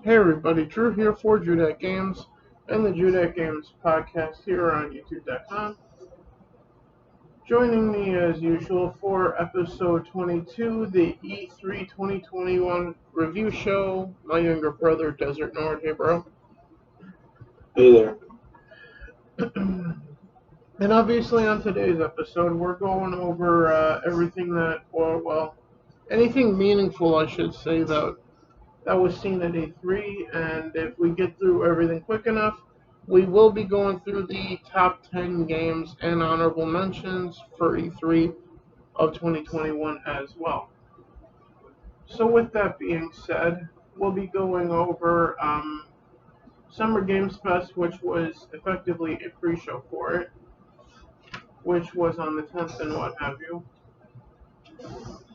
Hey everybody, Drew here for DDG Games and the DDG Games Podcast here on YouTube.com. Joining me as usual for episode 22, the E3 2021 review show, my younger brother, Desert Nord. Hey bro. Hey there. And obviously on today's episode, we're going over everything anything meaningful, I should say, that was seen at E3, and if we get through everything quick enough, we will be going through the top 10 games and honorable mentions for E3 of 2021 as well. So with that being said, we'll be going over Summer Games Fest, which was effectively a pre-show for it, which was on the 10th and what have you.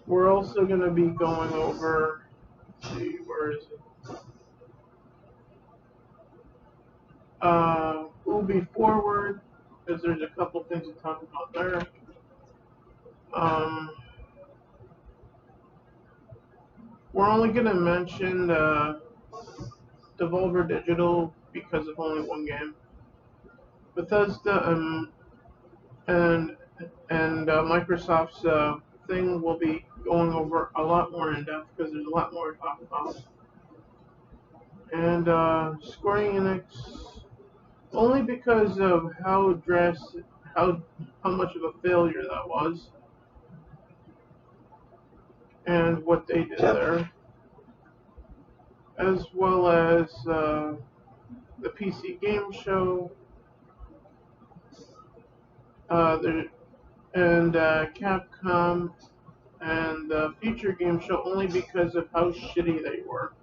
We're also going to be going over, let's see, where is it? Moving forward, because there's a couple things to talk about there. We're only going to mention Devolver Digital because of only one game. Bethesda and Microsoft's thing will be going over a lot more in depth because there's a lot more to talk about. And Square Enix, only because of how much of a failure that was, and what they did there, as well as the PC Game Show, and Capcom, and the Future Game Show, only because of how shitty they were.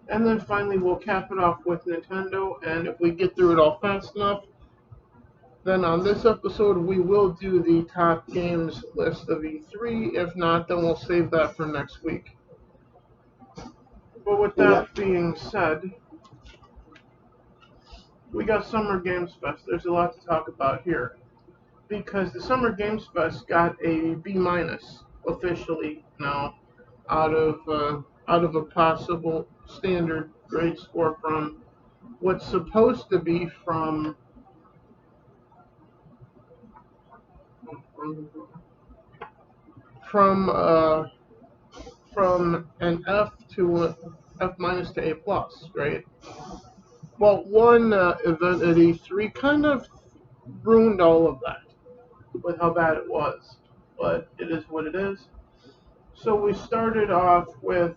And then finally we'll cap it off with Nintendo, and if we get through it all fast enough, then on this episode we will do the top games list of E3. If not, then we'll save that for next week. But with that being said, we got Summer Games Fest. There's a lot to talk about here, because the Summer Games Fest got a B- officially now out of a possible standard grade score from what's supposed to be from an F to F- to A+, right? Well, one event at E3 kind of ruined all of that with how bad it was, but it is what it is. So we started off with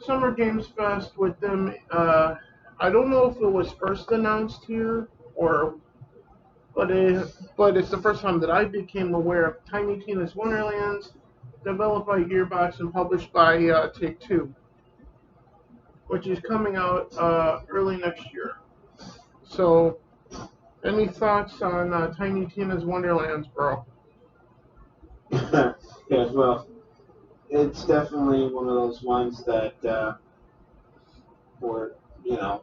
Summer Games Fest with them. I don't know if it was first announced here but it's the first time that I became aware of Tiny Tina's Wonderlands, developed by Gearbox and published by Take-Two, which is coming out early next year. So, any thoughts on Tiny Tina's Wonderlands, bro? Yes, well, it's definitely one of those ones that, for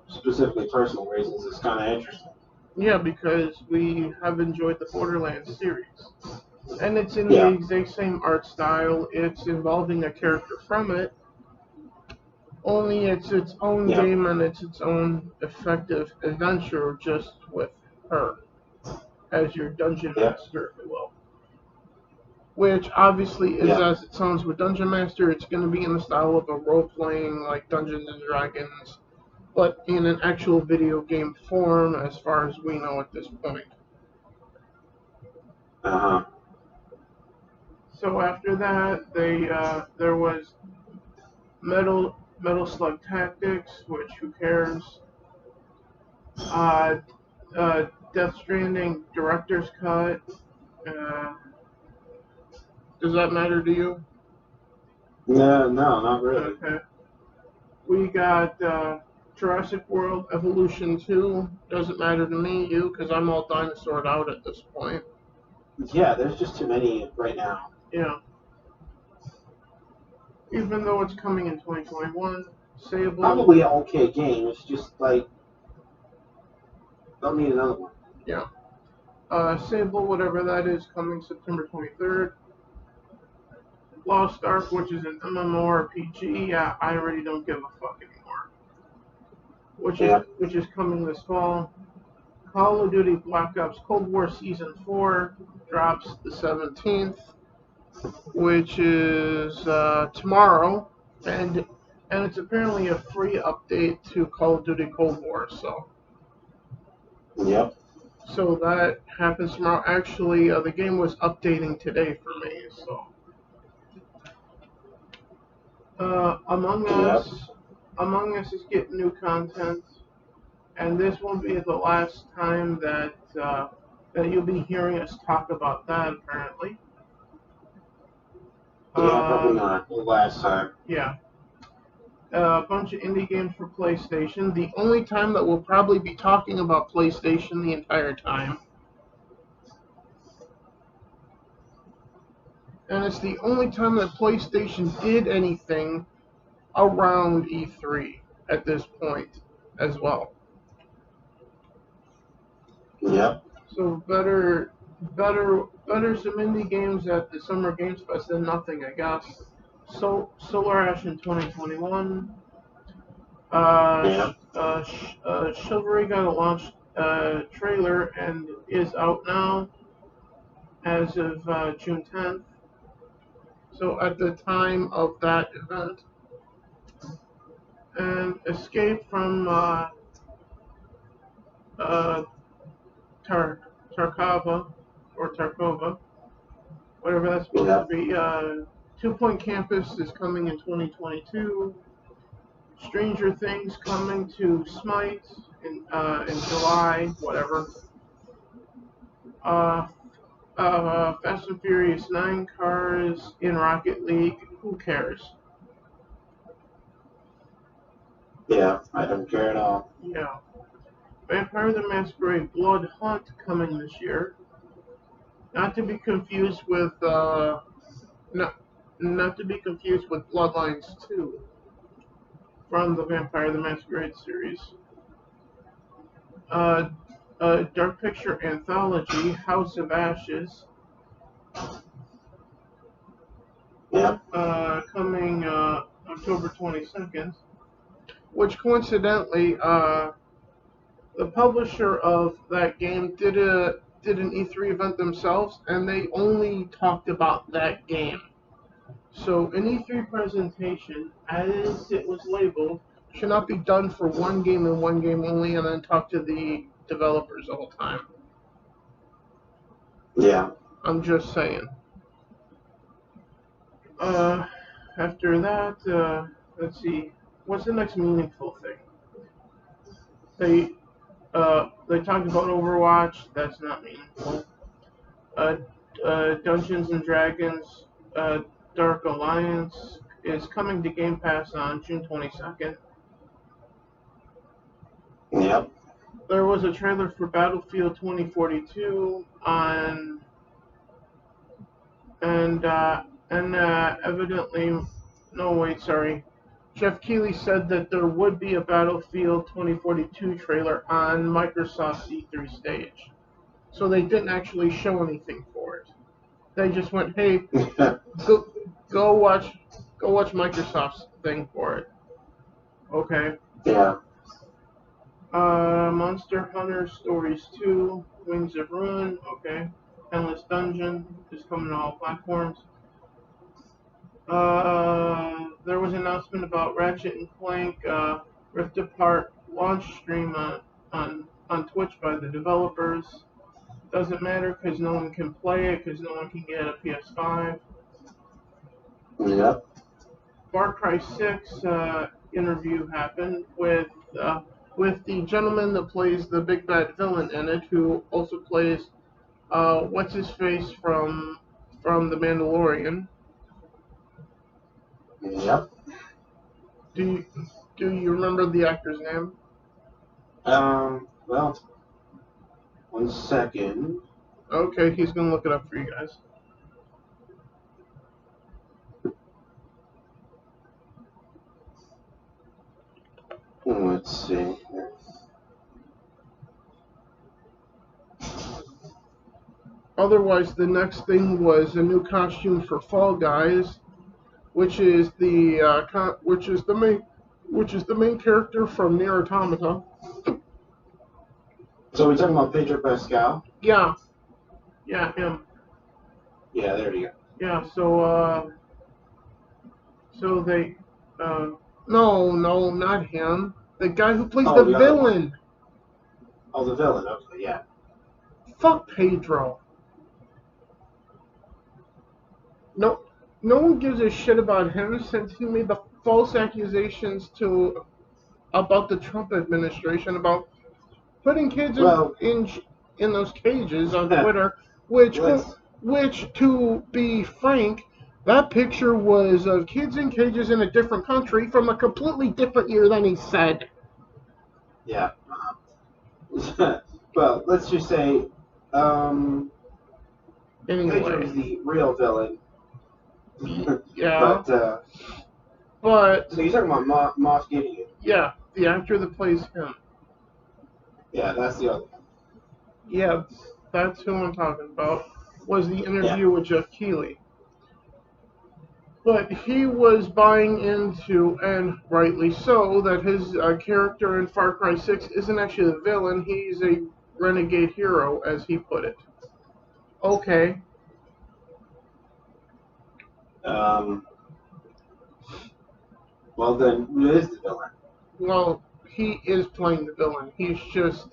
specifically personal reasons, is kind of interesting. Yeah, because we have enjoyed the Borderlands series. And it's in the exact same art style. It's involving a character from it. Only it's its own game and it's its own effective adventure just with her as your dungeon master, if you will. Which obviously is as it sounds with Dungeon Master. It's going to be in the style of a role-playing like Dungeons and Dragons, but in an actual video game form, as far as we know at this point. So after that, there was Metal Slug Tactics, which who cares? Death Stranding Director's Cut. Does that matter to you? No, not really. Okay. We got Jurassic World Evolution 2. Doesn't matter to me, because I'm all dinosaured out at this point. Yeah, there's just too many right now. Yeah. Even though it's coming in 2021, Sable... Probably an okay game. It's just like... Don't need another one. Yeah. Sable, whatever that is, coming September 23rd. Lost Ark, which is an MMORPG. Yeah, I already don't give a fuck anymore. which Yeah. is coming this fall. Call of Duty Black Ops Cold War Season 4 drops the 17th, which is tomorrow, and it's apparently a free update to Call of Duty Cold War. Yep. So that happens tomorrow. Actually, the game was updating today for me. So Among Yep. Us, Among Us is getting new content, and this won't be the last time that you'll be hearing us talk about that. Apparently, Yeah, probably uh, not. The last time. yeah. A bunch of indie games for PlayStation. The only time that we'll probably be talking about PlayStation the entire time. And it's the only time that PlayStation did anything around E3 at this point as well. Yep. So better some indie games at the Summer Games Fest than nothing, I guess. Solar Ash in 2021. Yep. Chivalry got a launch trailer and is out now as of June 10th. So at the time of that event, and Escape from uh, Tarkova or Tarkova, whatever that's supposed to Yep. be. Two Point Campus is coming in 2022. Stranger Things coming to Smite in July, whatever. Uh, Fast and Furious 9 cars in Rocket League. Who cares? Yeah, I don't care at all. Yeah. Vampire the Masquerade Blood Hunt coming this year. Not to be confused with not not to be confused with Bloodlines 2 from the Vampire the Masquerade series. Uh, Dark Picture Anthology House of Ashes Yep. coming October 22nd, which coincidentally the publisher of that game did an E3 event themselves, and they only talked about that game. So an E3 presentation, as it was labeled, should not be done for one game and one game only, and then talk to the developers the whole time. Yeah. I'm just saying. After that, let's see, what's the next meaningful thing? They talked about Overwatch. That's not meaningful. Uh, Dungeons and Dragons Dark Alliance is coming to Game Pass on June 22nd. Yep. There was a trailer for Battlefield 2042 and evidently, no wait, sorry. Jeff Keighley said that there would be a Battlefield 2042 trailer on Microsoft's E3 stage. So they didn't actually show anything for it. They just went, "Hey, go watch Microsoft's thing for it." Okay. Yeah. Monster Hunter Stories 2, Wings of Ruin. Okay. Endless Dungeon is coming to all platforms. There was an announcement about Ratchet and Clank Rift Apart launch stream on Twitch by the developers. Doesn't matter because no one can play it because no one can get a PS5. Yep. Far Cry 6 interview happened with the gentleman that plays the big bad villain in it, who also plays what's his face from The Mandalorian. Yep. Do you remember the actor's name? Well, 1 second. Okay, he's gonna look it up for you guys. Let's see. Otherwise, the next thing was a new costume for Fall Guys, which is the which is the main character from Nier Automata. So we're talking about Pedro Pascal? Yeah, him. Yeah, there you go. Yeah, so they, no, not him. The guy who plays the The other one. villain. Oh, the villain. Okay, yeah. Fuck Pedro. No, no one gives a shit about him since he made the false accusations about the Trump administration about putting kids Well, in those cages on Twitter, which let's. to be frank, that picture was of kids in cages in a different country from a completely different year than he said. Yeah. Well, let's just say, Pedro's Anyway, the real villain. yeah, but So you're talking about Moff Gideon? yeah, the actor that plays him. Yeah, that's the other one. Yeah, that's who I'm talking about. Was the interview with Jeff Keighley. But he was buying into, and rightly so, that his character in Far Cry 6 isn't actually the villain, he's a renegade hero, as he put it. Okay. Well, then, who is the villain? Well, he is playing the villain. He's just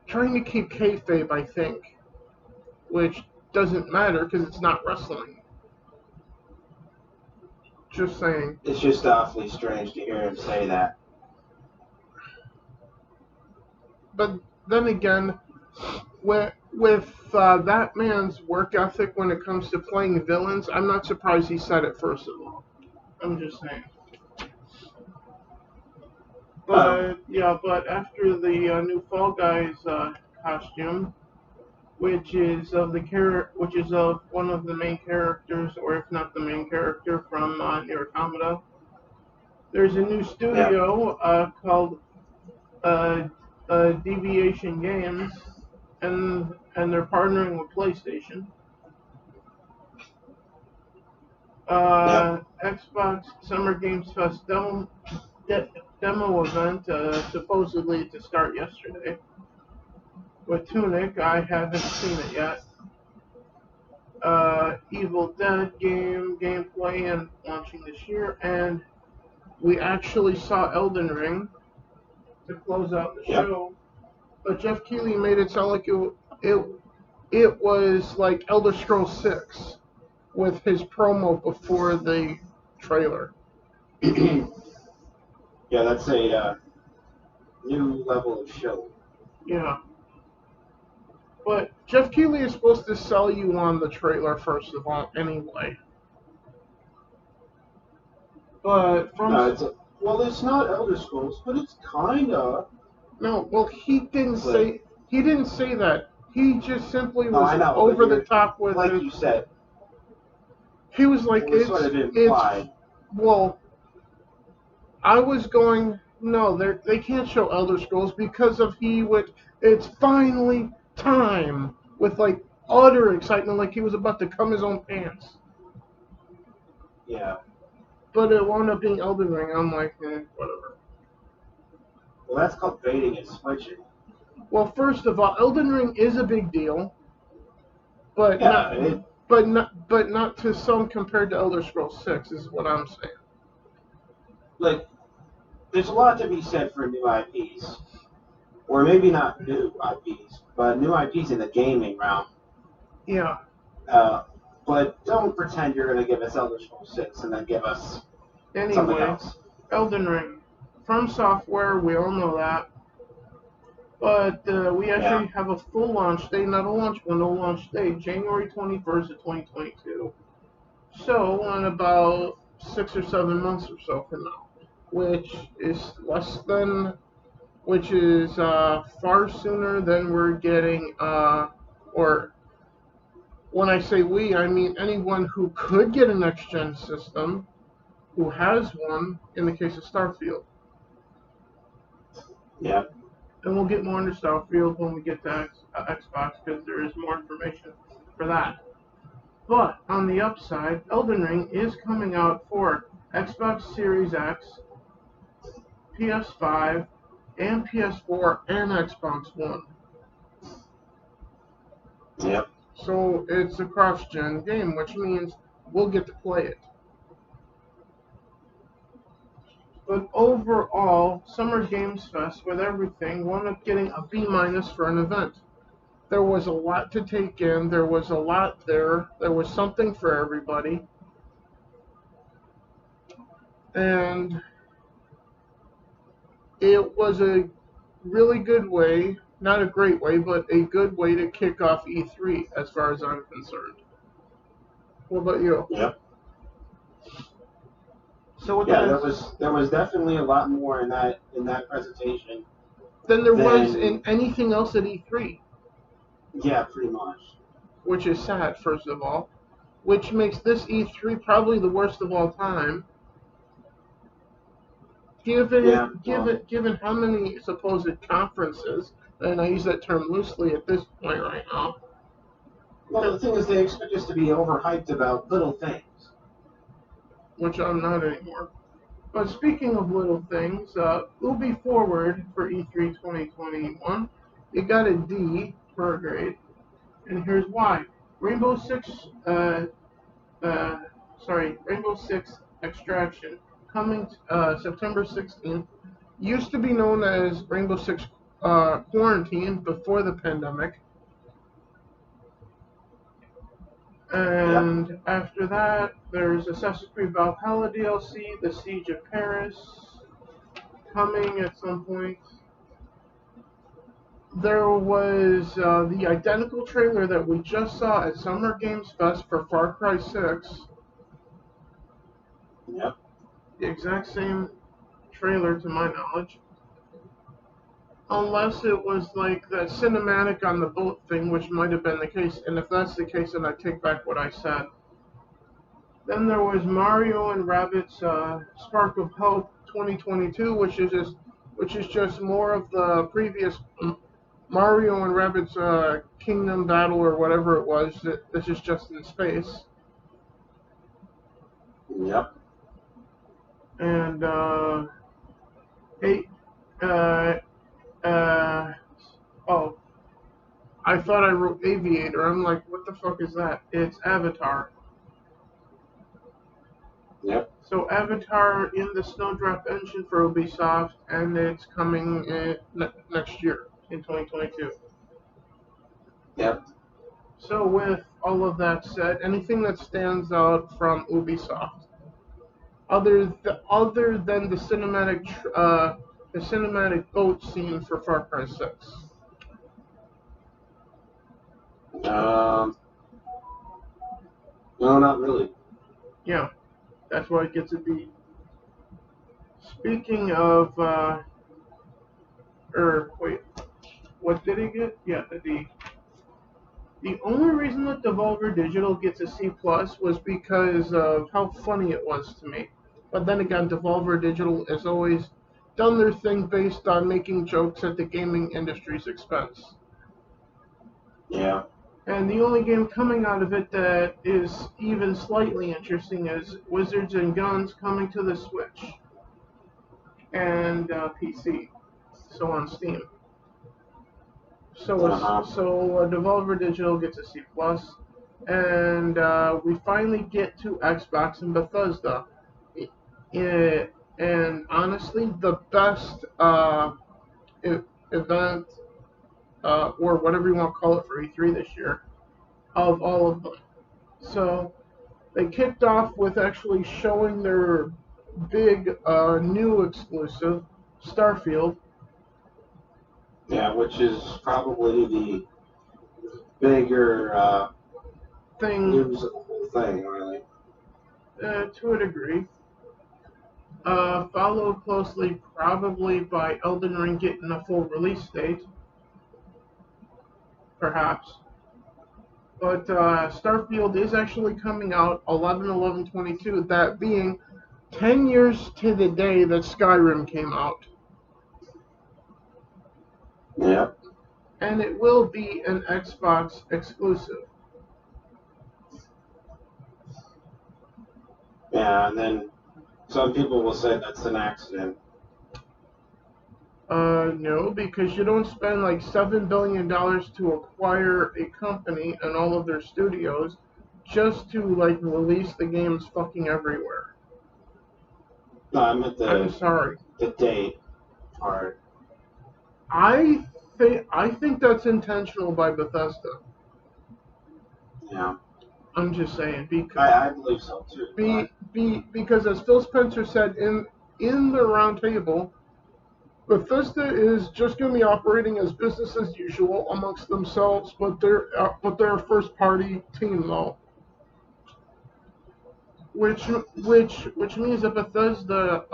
trying to keep kayfabe, I think. Which doesn't matter because it's not wrestling. Just saying. It's just awfully strange to hear him say that. But then again, with that man's work ethic when it comes to playing villains, I'm not surprised he said it first of all. I'm just saying. But but after the new Fall Guys costume, which is of one of the main characters, or if not the main character from Nier Automata, there's a new studio called Deviation Games, and they're partnering with PlayStation. Xbox Summer Games Fest demo event supposedly to start yesterday with Tunic. I haven't seen it yet. Evil Dead gameplay and launching this year, and we actually saw Elden Ring to close out the show. But Jeff Keighley made it sound like it was like Elder Scrolls 6 with his promo before the trailer. Yeah, that's a new level of show. Yeah. But Jeff Keighley is supposed to sell you on the trailer first of all, anyway. But it's not Elder Scrolls, but it's kinda. No, well, he didn't say that. He just simply was over the top with like you said. He was like, it's sort of implied. Well, I was going, no, they can't show Elder Scrolls because it's finally time, with like utter excitement, like he was about to cum his own pants. Yeah. But it wound up being Elden Ring. I'm like, whatever. Well, that's called baiting and switching. Well, first of all, Elden Ring is a big deal, but not to some compared to Elder Scrolls 6 is what I'm saying. Like, there's a lot to be said for new IPs, or maybe not new IPs, but new IPs in the gaming realm. Yeah. But don't pretend you're going to give us Elder Scrolls 6 and then give us something else. Elden Ring. From Software, we all know that. But we actually have a full launch date, not a launch window, launch date, January 21st of 2022. So, in about 6 or 7 months or so from now, which is far sooner than we're getting, or when I say we, I mean anyone who could get a next-gen system, who has one, in the case of Starfield. Yeah. And we'll get more into Starfield when we get to Xbox, because there is more information for that. But, on the upside, Elden Ring is coming out for Xbox Series X, PS5, and PS4, and Xbox One. Yep. So it's a cross-gen game, which means we'll get to play it. But overall, Summer Games Fest with everything wound up getting a B- for an event. There was a lot to take in. There was a lot there. There was something for everybody. And it was a really good way, not a great way, but a good way to kick off E3 as far as I'm concerned. What about you? Yep. So what Yeah, there was definitely a lot more in that presentation than there was in anything else at E3. Yeah, pretty much. Which is sad, first of all. Which makes this E3 probably the worst of all time. Given how many supposed conferences, and I use that term loosely at this point right now. Well, the thing is, they expect us to be overhyped about little things. Which I'm not anymore. But speaking of little things, Ubi Forward for E3 2021, it got a D per grade, and here's why. Rainbow Six Extraction, coming September 16th, used to be known as Rainbow Six Quarantine before the pandemic. And after that, there's Assassin's Creed Valhalla DLC, The Siege of Paris, coming at some point. There was the identical trailer that we just saw at Summer Games Fest for Far Cry 6. Yep. The exact same trailer to my knowledge. Unless it was like that cinematic on the boat thing, which might have been the case. And if that's the case, then I take back what I said. Then there was Mario and Rabbids Spark of Hope 2022, which is just more of the previous Mario and Rabbids Kingdom Battle or whatever it was. This is just in space. Yep. And I thought I wrote Aviator. I'm like, what the fuck is that? It's Avatar. Yep. So Avatar in the Snowdrop engine for Ubisoft, and it's coming next year in 2022. Yep. So with all of that said, anything that stands out from Ubisoft, other than the cinematic boat scene for Far Cry 6? No, not really. Yeah, that's why it gets a B. Speaking of, what did it get? Yeah, a D. The only reason that Devolver Digital gets a C plus was because of how funny it was to me. But then again, Devolver Digital has always done their thing based on making jokes at the gaming industry's expense. Yeah. And the only game coming out of it that is even slightly interesting is Wizards and Guns coming to the Switch and PC, so on Steam. So Devolver Digital gets a C plus, and we finally get to Xbox and Bethesda. And honestly, the best event or whatever you want to call it for E3 this year of all of them. So they kicked off with actually showing their big new exclusive, Starfield. Yeah, which is probably the bigger news of the whole thing, really. To a degree. Followed closely probably by Elden Ring getting a full release date. Perhaps. But Starfield is actually coming out 11/11/22, that being 10 years to the day that Skyrim came out. Yep. And it will be an Xbox exclusive. Yeah, and then some people will say that's an accident. No, because you don't spend like $7 billion to acquire a company and all of their studios just to like release the games fucking everywhere. No, I meant I'm sorry. the date part. I think that's intentional by Bethesda. Yeah, I'm just saying I believe so too. because as Phil Spencer said in the roundtable, Bethesda is just going to be operating as business as usual amongst themselves, but they're a first party team though, which means that Bethesda,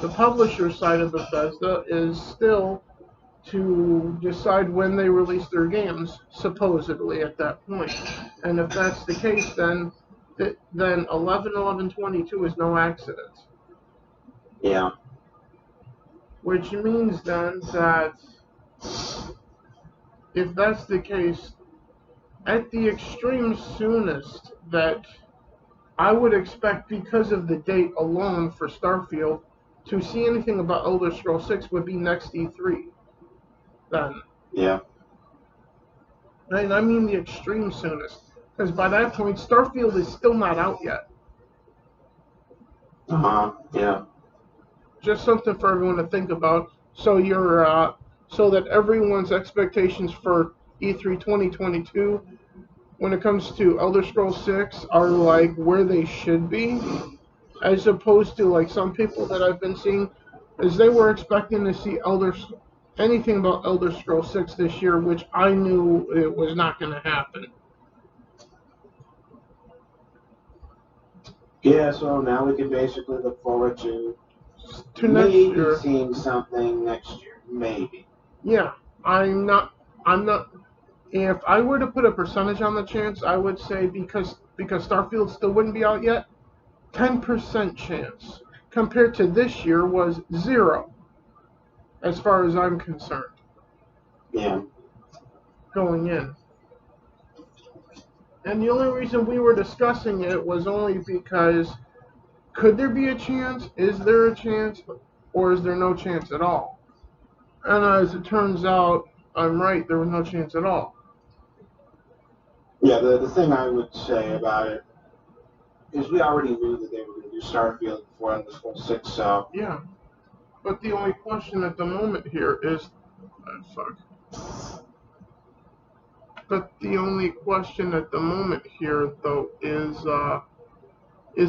the publisher side of Bethesda is still to decide when they release their games, supposedly at that point. And if that's the case, then 11/11/22 is no accident. Yeah. Which means then that if that's the case, at the extreme soonest that I would expect because of the date alone for Starfield to see anything about Elder Scrolls 6 would be next E3. Then. Yeah. And I mean the extreme soonest. Because by that point, Starfield is still not out yet. Yeah. Just something for everyone to think about. So so that everyone's expectations for E3 2022, when it comes to Elder Scrolls 6, are like where they should be, as opposed to like some people that I've been seeing, is they were expecting to see anything about Elder Scrolls 6 this year, which I knew it was not going to happen. Yeah, so now we can basically look forward to next year. Seeing something next year. Maybe. Yeah, I'm not. If I were to put a percentage on the chance, I would say because Starfield still wouldn't be out yet, 10% chance. Compared to this year was 0, as far as I'm concerned. Yeah. Going in. And the only reason we were discussing it was only because could there be a chance? Is there a chance? Or is there no chance at all? And as it turns out, I'm right, there was no chance at all. Yeah, the thing I would say about it is we already knew that they were going to do Starfield before Elder Scrolls 6, so... Yeah. But the only question at the moment here is... But the only question at the moment here, though, is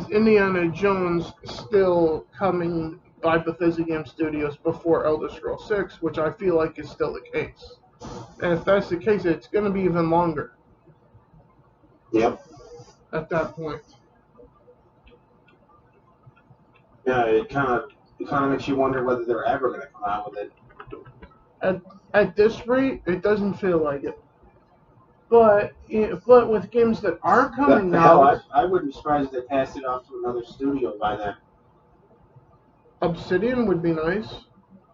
Indiana Jones still coming by Bethesda Game Studios before Elder Scrolls 6, which I feel like is still the case. And if that's the case, it's going to be even longer. Yep. At that point. Yeah, it kind of makes you wonder whether they're ever going to come out with it. At this rate, it doesn't feel like it. But with games that are coming out... I wouldn't be surprised if they passed it off to another studio by then. Obsidian would be nice.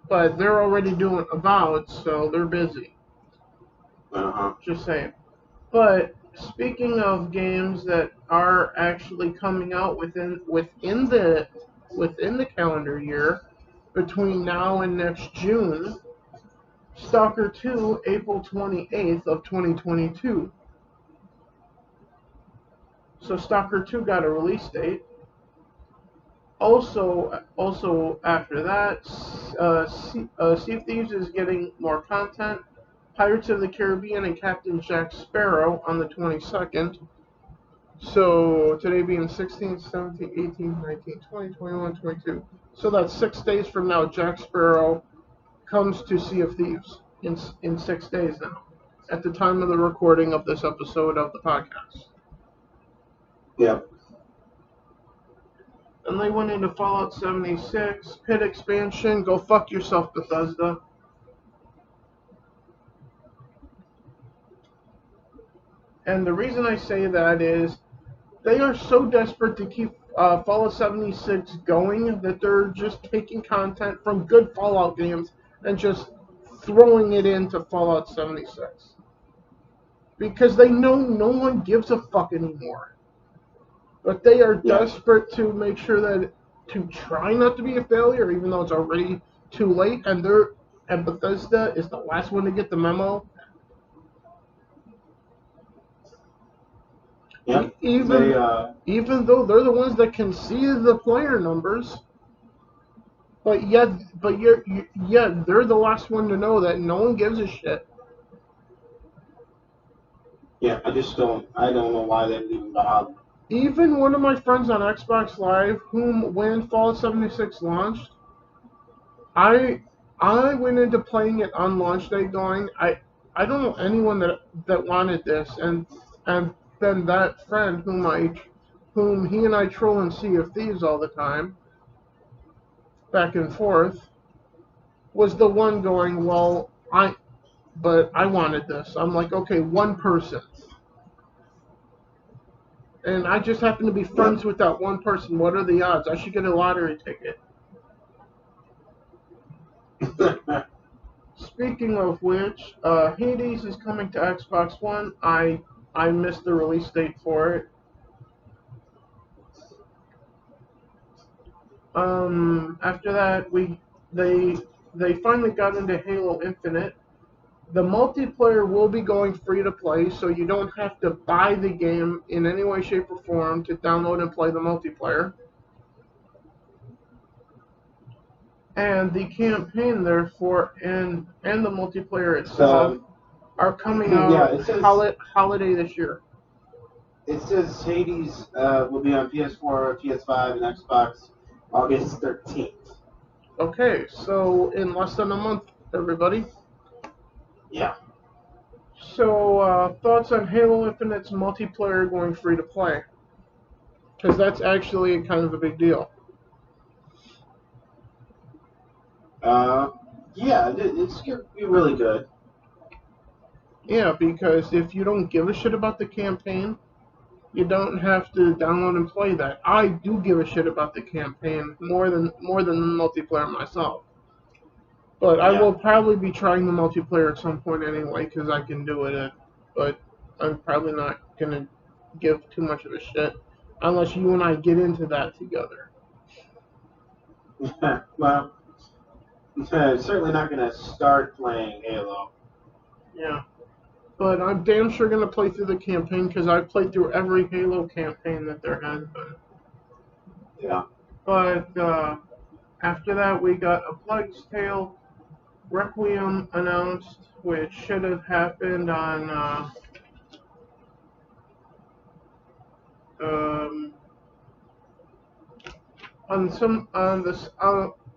But they're already doing Avowed, so they're busy. Just saying. But speaking of games that are actually coming out within the calendar year, between now and next June, Stalker 2, April 28th of 2022. So Stalker 2 got a release date. Also after that, Sea of Thieves is getting more content. Pirates of the Caribbean and Captain Jack Sparrow on the 22nd. So today being 16, 17, 18, 19, 20, 21, 22. So that's 6 days from now, Jack Sparrow comes to Sea of Thieves in 6 days now, at the time of the recording of this episode of the podcast. Yep. And they went into Fallout 76, Pit expansion, go fuck yourself, Bethesda. And the reason I say that is they are so desperate to keep Fallout 76 going that they're just taking content from good Fallout games and just throwing it into Fallout 76. Because they know no one gives a fuck anymore. But they are desperate to make sure that, to try not to be a failure, even though it's already too late, and Bethesda is the last one to get the memo. Yep. Even though they're the ones that can see the player numbers, but yet they're the last one to know that no one gives a shit. Yeah, I don't know why they would even bother. Even one of my friends on Xbox Live, when Fallout 76 launched, I went into playing it on launch day going, I don't know anyone that wanted this, and then that friend whom he and I troll in Sea of Thieves all the time, back and forth, was the one going, well, but I wanted this. I'm like, okay, one person. And I just happen to be friends with that one person. What are the odds? I should get a lottery ticket. Speaking of which, Hades is coming to Xbox One. I missed the release date for it. After that, they finally got into Halo Infinite. The multiplayer will be going free to play, so you don't have to buy the game in any way, shape, or form to download and play the multiplayer. And the campaign, therefore, and the multiplayer itself are coming out holiday this year. It says Hades will be on PS4, PS5, and Xbox August 13th. Okay, so in less than a month, everybody. Yeah. So, thoughts on Halo Infinite's multiplayer going free to play? Because that's actually kind of a big deal. Yeah, it's going to be really good. Yeah, because if you don't give a shit about the campaign, you don't have to download and play that. I do give a shit about the campaign more than the multiplayer myself. But I will probably be trying the multiplayer at some point anyway, because I can do it. But I'm probably not gonna give too much of a shit unless you and I get into that together. Well, certainly not going to start playing Halo. Yeah. But I'm damn sure gonna play through the campaign because I've played through every Halo campaign that there has been. Yeah. But after that, we got A Plague's Tale Requiem announced, which should have happened on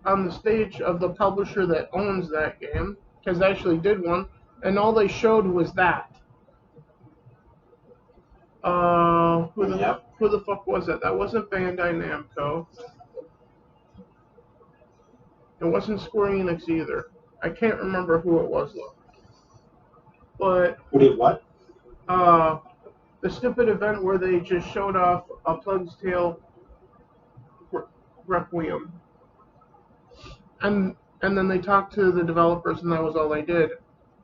on the stage of the publisher that owns that game, because they actually did one, and all they showed was that. Who the fuck was it? That wasn't Bandai Namco. It wasn't Square Enix either. I can't remember who it was though. But Who did what? The stupid event where they just showed off A Plague's Tale Requiem, and then they talked to the developers, and that was all they did.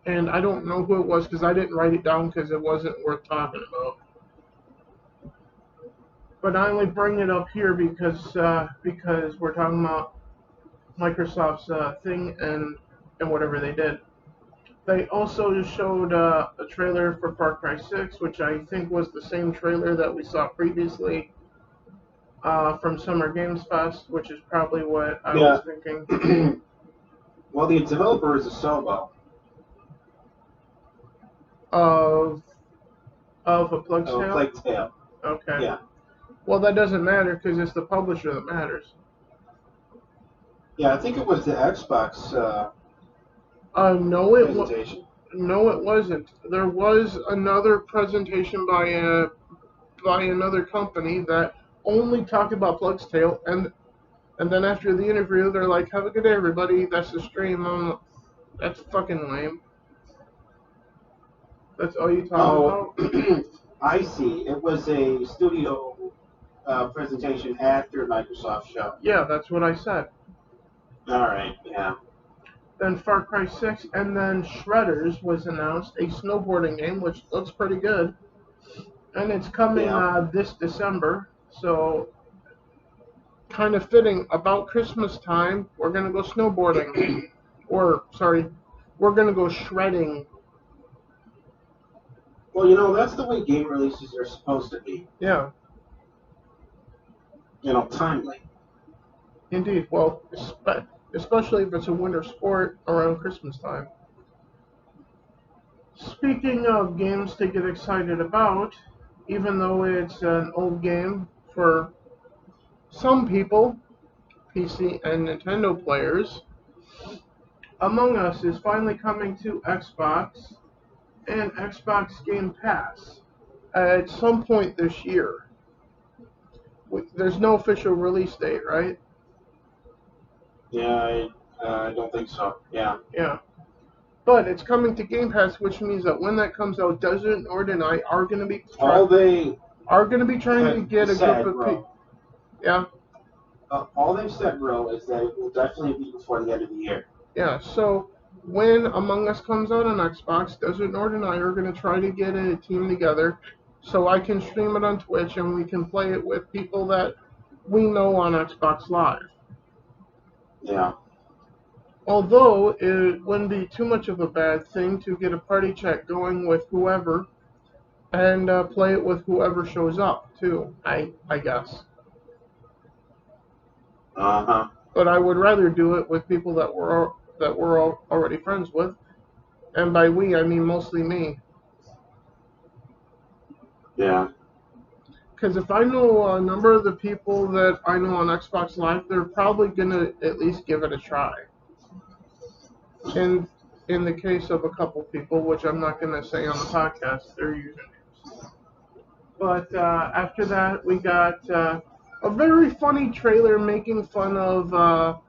And I don't know who it was because I didn't write it down because it wasn't worth talking about. But I only bring it up here because we're talking about Microsoft's thing and whatever they did. They also showed a trailer for Far Cry 6, which I think was the same trailer that we saw previously from Summer Games Fest, which is probably what I was thinking. Well, the developer is Asobo. Of A Plague's Tale? Plague's Tale. Okay. Yeah. Well, that doesn't matter because it's the publisher that matters. Yeah, I think it was the Xbox presentation. No, it wasn't. There was another presentation by another company that only talked about Plague's Tale, and then after the interview, they're like, "Have a good day, everybody. That's the stream." That's fucking lame. That's all you talk about? I see. It was a studio presentation after Microsoft show. Yeah, that's what I said. All right, yeah. Then Far Cry 6, and then Shredders was announced, a snowboarding game, which looks pretty good. And it's coming this December, so kind of fitting about Christmas time. We're gonna go snowboarding, or sorry, we're gonna go shredding. Well, that's the way game releases are supposed to be. Yeah, Timely. indeed. Well, especially if it's a winter sport around Christmas time. Speaking of games to get excited about, even though it's an old game for some people, PC and Nintendo players, Among Us is finally coming to Xbox and Xbox Game Pass at some point this year. There's no official release date, right? Yeah, I don't think so. Yeah. Yeah. But it's coming to Game Pass, which means that when that comes out, Desert or I are going to be All they trying to get a said, group of people. bro, Yeah. all they've said, bro, is that it will definitely be before the end of the year. Yeah. So when Among Us comes out on Xbox, Desert and I are going to try to get a team together so I can stream it on Twitch and we can play it with people that we know on Xbox Live. Yeah. Although it wouldn't be too much of a bad thing to get a party chat going with whoever and play it with whoever shows up too. I guess. But I would rather do it with people that we're already friends with, and by we I mean mostly me. Yeah. Because if I know a number of the people that I know on Xbox Live, they're probably gonna at least give it a try. In the case of a couple people, which I'm not going to say on the podcast, their usernames. But after that, we got a very funny trailer making fun of the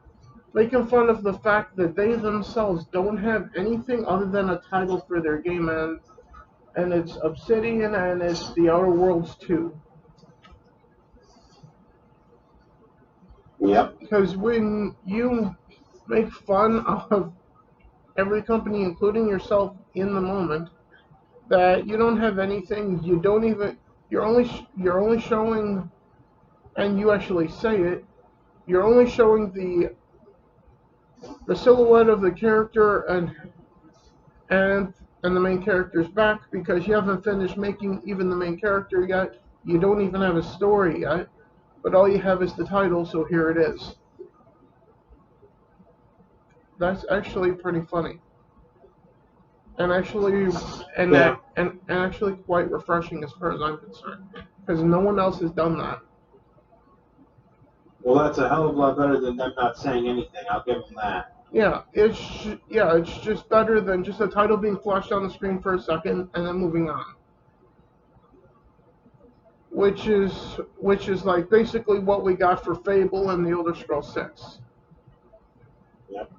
fact that they themselves don't have anything other than a title for their game, and it's Obsidian and it's The Outer Worlds 2. Yep. Because when you make fun of every company, including yourself, in the moment, that you don't have anything, you're only showing, and you actually say it, you're only showing the silhouette of the character and the main character's back because you haven't finished making even the main character yet. You don't even have a story yet, but all you have is the title, so here it is. That's actually pretty funny. And actually quite refreshing as far as I'm concerned, because no one else has done that. Well, that's a hell of a lot better than them not saying anything. I'll give them that. Yeah, it's just better than just a title being flashed on the screen for a second and then moving on. Which is like basically what we got for Fable and The Elder Scrolls 6. Yep.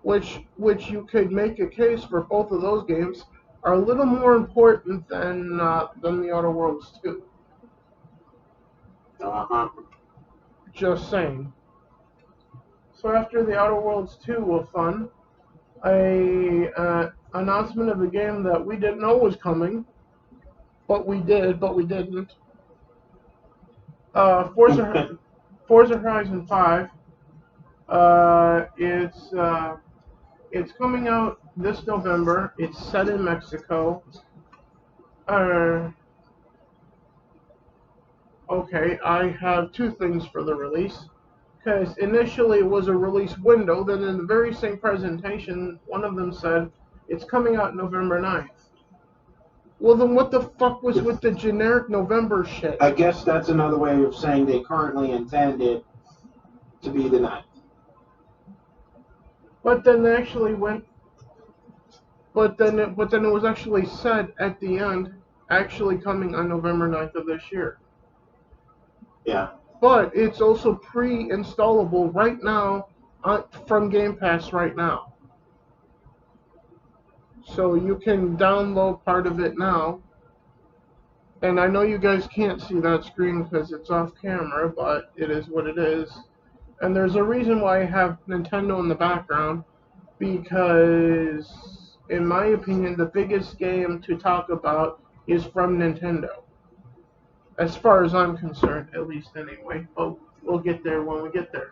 Which you could make a case for both of those games are a little more important than The Outer Worlds 2. Just saying. So after The Outer Worlds 2 was fun, a announcement of a game that we didn't know was coming, but we didn't. Forza Horizon 5. It's coming out this November. It's set in Mexico. Okay, I have two things for the release. Because initially it was a release window, then in the very same presentation, one of them said, it's coming out November 9th. Well, then what the fuck was with the generic November shit? I guess that's another way of saying they currently intend it to be the 9th. But then they actually went... But then it was actually said at the end, actually coming on November 9th of this year. Yeah. But it's also pre-installable right now from Game Pass right now. So you can download part of it now. And I know you guys can't see that screen because it's off camera, but it is what it is. And there's a reason why I have Nintendo in the background, because, in my opinion, the biggest game to talk about is from Nintendo. as far as I'm concerned, at least anyway. But we'll get there when we get there.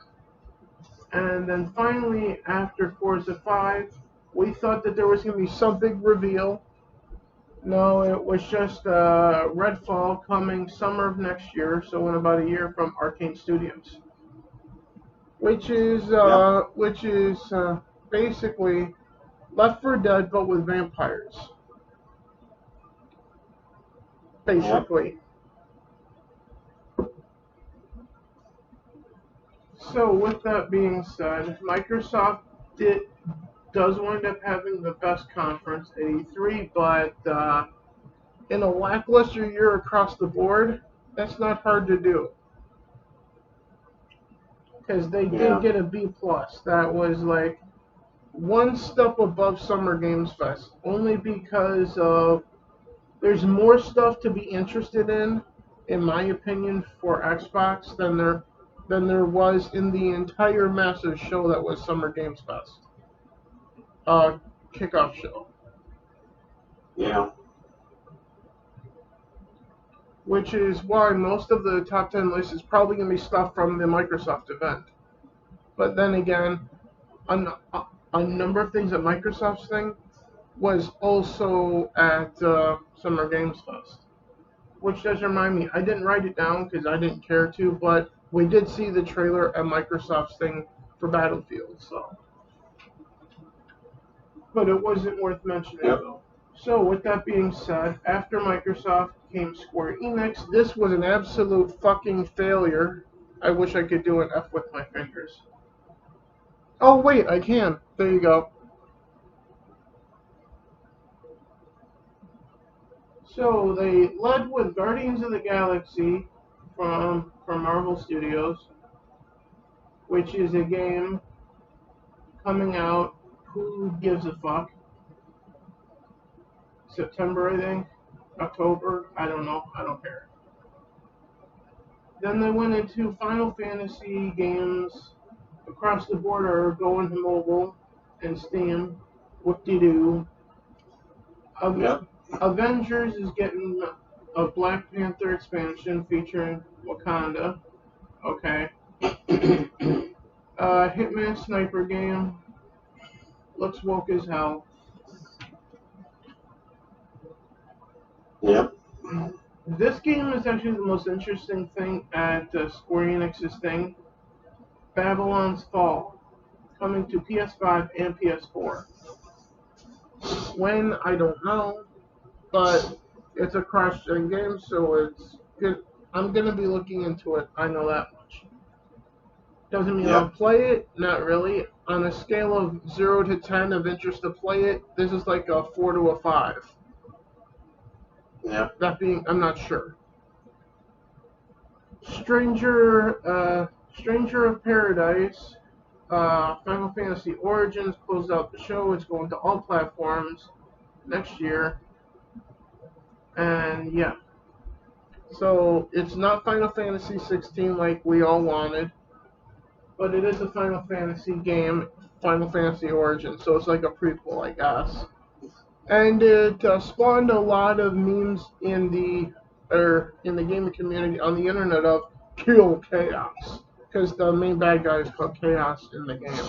And then finally, after Forza 5, we thought that there was going to be some big reveal. No, it was just Redfall coming summer of next year, so in about a year from Arcane Studios, which is basically Left 4 Dead but with vampires, basically. So with that being said, Microsoft does wind up having the best conference at E3, but in a lackluster year across the board, that's not hard to do. Because they did get a B+. That was like one step above Summer Games Fest, only because of there's more stuff to be interested in my opinion, for Xbox than there was in the entire massive show that was Summer Games Fest. Kickoff show. Yeah. Which is why most of the top 10 list is probably going to be stuff from the Microsoft event. But then again, a number of things at Microsoft's thing was also at Summer Games Fest. Which does remind me, I didn't write it down because I didn't care to, but we did see the trailer at Microsoft's thing for Battlefield, so. But it wasn't worth mentioning, though. So, with that being said, after Microsoft came Square Enix. This was an absolute fucking failure. I wish I could do an F with my fingers. Oh, wait, I can. There you go. So, they led with Guardians of the Galaxy from Marvel Studios, which is a game coming out, who gives a fuck? September, I think. October, I don't know, I don't care. Then they went into Final Fantasy games across the board are going to mobile and Steam. Whoop-de-doo. Avengers is getting a Black Panther expansion featuring Wakanda. Okay. Hitman sniper game. Looks woke as hell. Yep. This game is actually the most interesting thing at Square Enix's thing. Babylon's Fall, coming to PS5 and PS4. When, I don't know, but it's a cross-gen game, so it's good. I'm going to be looking into it, I know that much. Doesn't mean I'll play it, not really. On a scale of 0 to 10 of interest to play it, this is like a 4 to a 5. Yeah. That being, I'm not sure. Stranger of Paradise, Final Fantasy Origins closed out the show. It's going to all platforms next year. And yeah. So it's not Final Fantasy 16 like we all wanted, but it is a Final Fantasy game, Final Fantasy Origins. So it's like a prequel, I guess. And it spawned a lot of memes in the gaming community on the internet of kill Chaos, because the main bad guy is called Chaos in the game.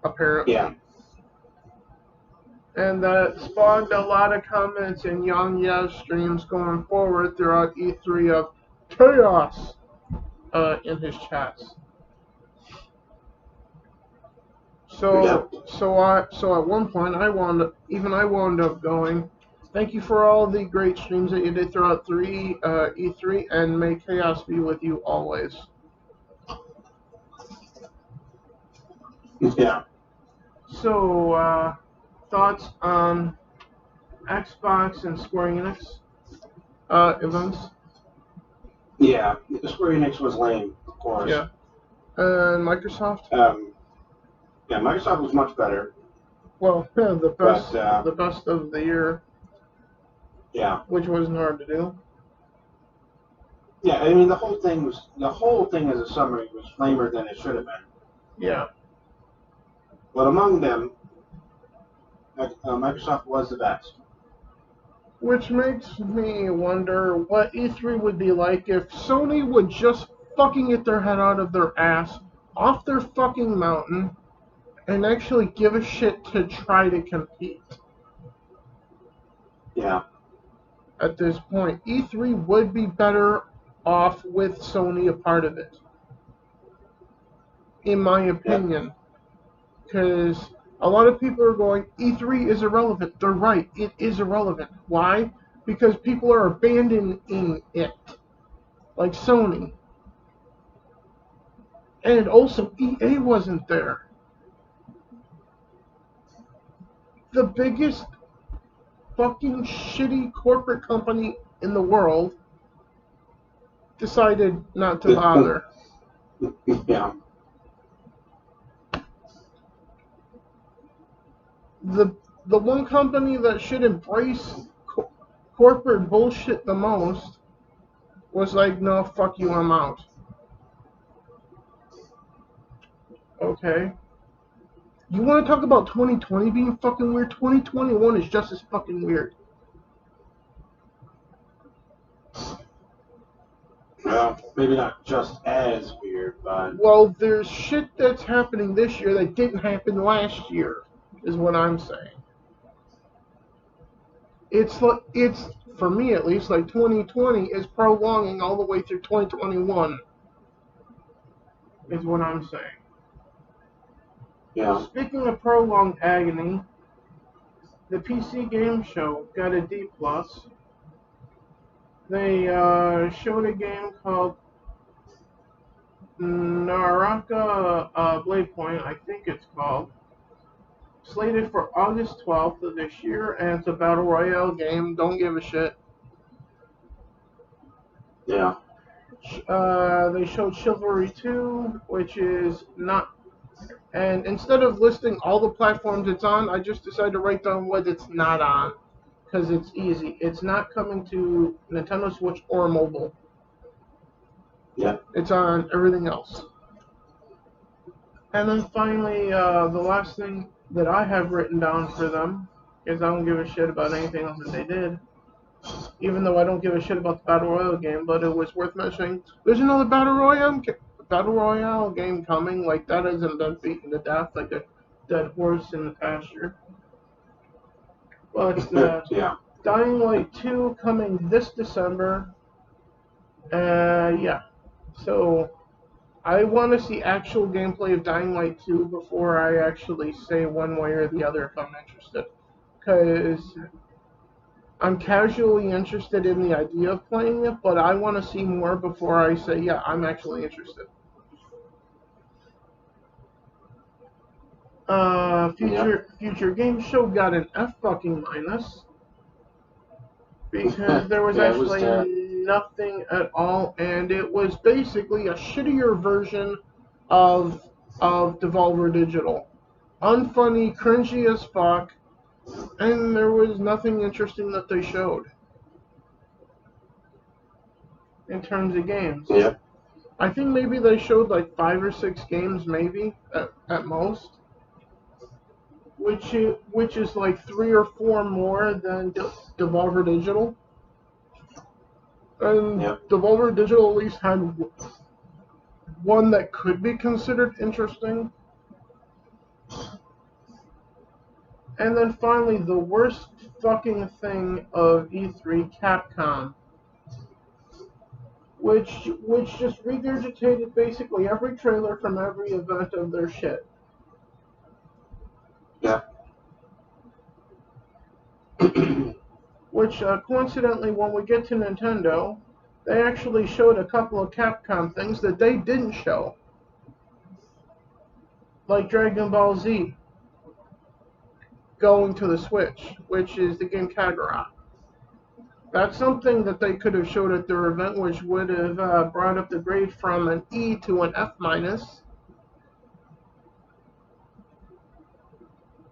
Apparently. Yeah. And that spawned a lot of comments in Young Yev streams going forward throughout E3 of Chaos in his chats. So at one point I wound up going, thank you for all the great streams that you did throughout E3, and may chaos be with you always. Yeah. So, thoughts on Xbox and Square Enix events? Yeah, Square Enix was lame, of course. Yeah. And Microsoft? Yeah, Microsoft was much better. Well, the best of the year. Yeah. Which wasn't hard to do. Yeah, I mean the whole thing as a summary was lamer than it should have been. Yeah. But among them, Microsoft was the best. Which makes me wonder what E3 would be like if Sony would just fucking get their head out of their ass, off their fucking mountain, and actually give a shit to try to compete. Yeah. At this point, E3 would be better off with Sony a part of it, in my opinion. Because a lot of people are going, E3 is irrelevant. They're right, it is irrelevant. Why? Because people are abandoning it, like Sony. And also, EA wasn't there. The biggest fucking shitty corporate company in the world decided not to bother. Yeah. The one company that should embrace corporate bullshit the most was like, no, fuck you, I'm out. Okay. You want to talk about 2020 being fucking weird? 2021 is just as fucking weird. Well, maybe not just as weird, but... Well, there's shit that's happening this year that didn't happen last year, is what I'm saying. It's for me at least, like 2020 is prolonging all the way through 2021, is what I'm saying. Yeah. Speaking of prolonged agony, the PC Game Show got a D+. They showed a game called Naraka Blade Point, I think it's called. Slated for August 12th of this year, and it's a Battle Royale game. Don't give a shit. Yeah. They showed Chivalry 2, which is not... And instead of listing all the platforms it's on, I just decided to write down what it's not on. Because it's easy. It's not coming to Nintendo Switch or mobile. Yeah. It's on everything else. And then finally, the last thing that I have written down for them, is I don't give a shit about anything else that they did. Even though I don't give a shit about the Battle Royale game, but it was worth mentioning. There's another Battle Royale game coming. Like, that hasn't been beaten to death like a dead horse in the pasture. But Yeah. Dying Light 2 coming this December. Yeah. So, I want to see actual gameplay of Dying Light 2 before I actually say one way or the other if I'm interested. Because I'm casually interested in the idea of playing it, but I want to see more before I say, yeah, I'm actually interested. Future Game Show got an F fucking minus. Because there was actually nothing at all, and it was basically a shittier version of Devolver Digital. Unfunny, cringy as fuck, and there was nothing interesting that they showed in terms of games. Yeah. I think maybe they showed like 5 or 6 games, maybe at most, which is like 3 or 4 more than Devolver Digital. And Devolver Digital at least had one that could be considered interesting. And then finally, the worst fucking thing of E3, Capcom, which just regurgitated basically every trailer from every event of their shit. Yeah. Which, coincidentally, when we get to Nintendo, they actually showed a couple of Capcom things that they didn't show. Like Dragon Ball Z going to the Switch, which is the game Kakarot. That's something that they could have showed at their event, which would have brought up the grade from an E to an F minus.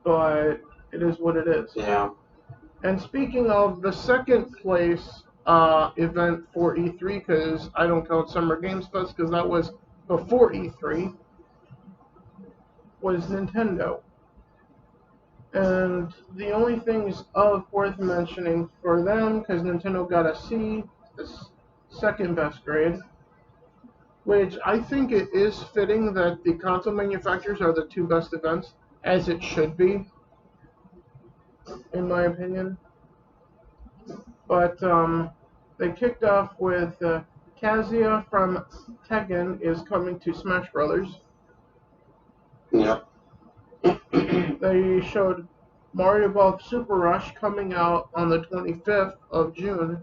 But it is what it is. Yeah. And speaking of the second place event for E3, because I don't count Summer Games Fest because that was before E3, was Nintendo. And the only things of worth mentioning for them, because Nintendo got a C, the second best grade, which I think it is fitting that the console manufacturers are the two best events, as it should be, in my opinion. But they kicked off with Kazuya from Tekken is coming to Smash Brothers. Yep. They showed Mario Ball Super Rush coming out on the 25th of June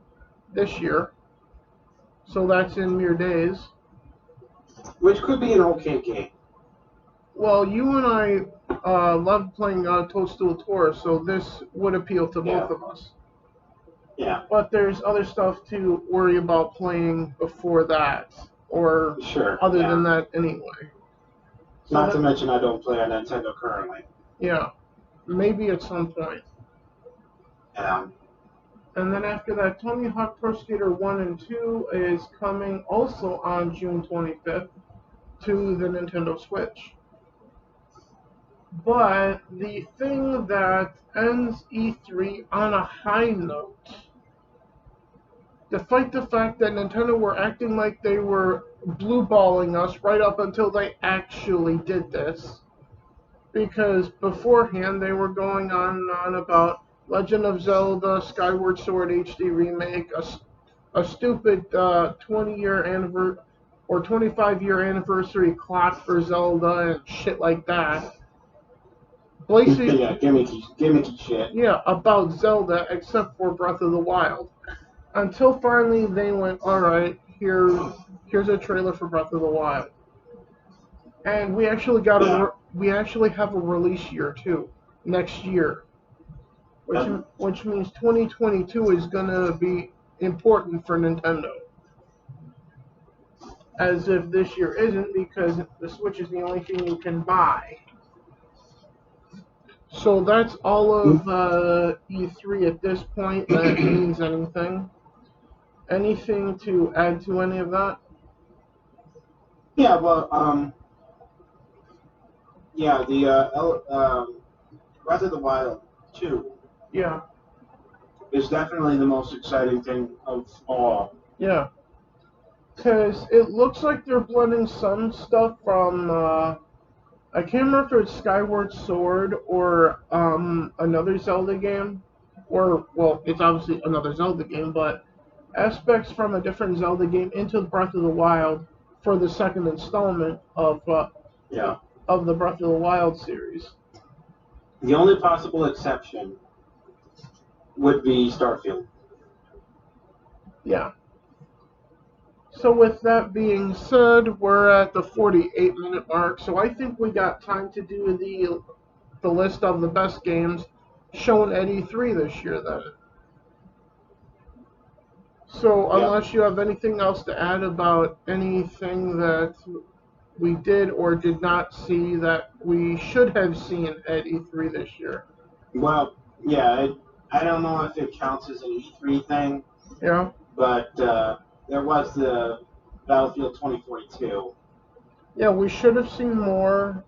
this year. So that's in mere days. Which could be an okay game. Well, you and I love playing Toadstool Tour, so this would appeal to both of us. Yeah. But there's other stuff to worry about playing before that, or other than that anyway. So Not to mention I don't play on Nintendo currently. Yeah, maybe at some point. Yeah. And then after that, Tony Hawk Pro Skater 1 and 2 is coming also on June 25th to the Nintendo Switch. But the thing that ends E3 on a high note, despite the fact that Nintendo were acting like they were blue-balling us right up until they actually did this, because beforehand they were going on and on about Legend of Zelda Skyward Sword HD remake, a stupid 20-year anniversary or 25-year anniversary clock for Zelda and shit like that. Basically, yeah, gimmicky shit. Yeah, about Zelda, except for Breath of the Wild. Until finally they went, all right, here's a trailer for Breath of the Wild, and we actually we actually have a release year too, next year, which means 2022 is gonna be important for Nintendo. As if this year isn't, because the Switch is the only thing you can buy. So that's all of E3 at this point that means anything. Anything to add to any of that? Yeah, well, the Breath of the Wild 2 is definitely the most exciting thing of all. Yeah. Because it looks like they're blending some stuff from, I can't remember if it's Skyward Sword or another Zelda game. Or, well, it's obviously another Zelda game, but aspects from a different Zelda game into Breath of the Wild for the second installment of the Breath of the Wild series. The only possible exception would be Starfield. Yeah. So with that being said, we're at the 48-minute mark, so I think we got time to do the list of the best games shown at E3 this year then. So unless you have anything else to add about anything that we did or did not see that we should have seen at E3 this year. Well, yeah, I don't know if it counts as an E3 thing. Yeah. But there was the Battlefield 2042. Yeah, we should have seen more,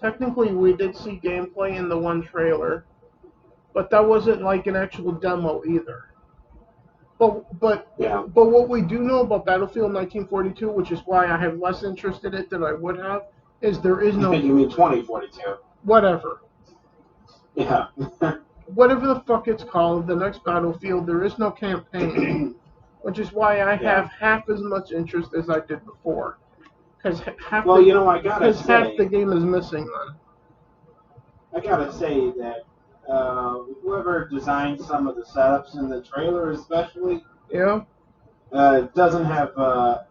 technically we did see gameplay in the one trailer, but that wasn't like an actual demo either. But what we do know about Battlefield 1942, which is why I have less interest in it than I would have, is there is no... You mean 2042? Whatever. Yeah. Whatever the fuck it's called, the next Battlefield, there is no campaign, which is why I have half as much interest as I did before. Because half the game is missing then. I gotta say that whoever designed some of the setups in the trailer especially doesn't have a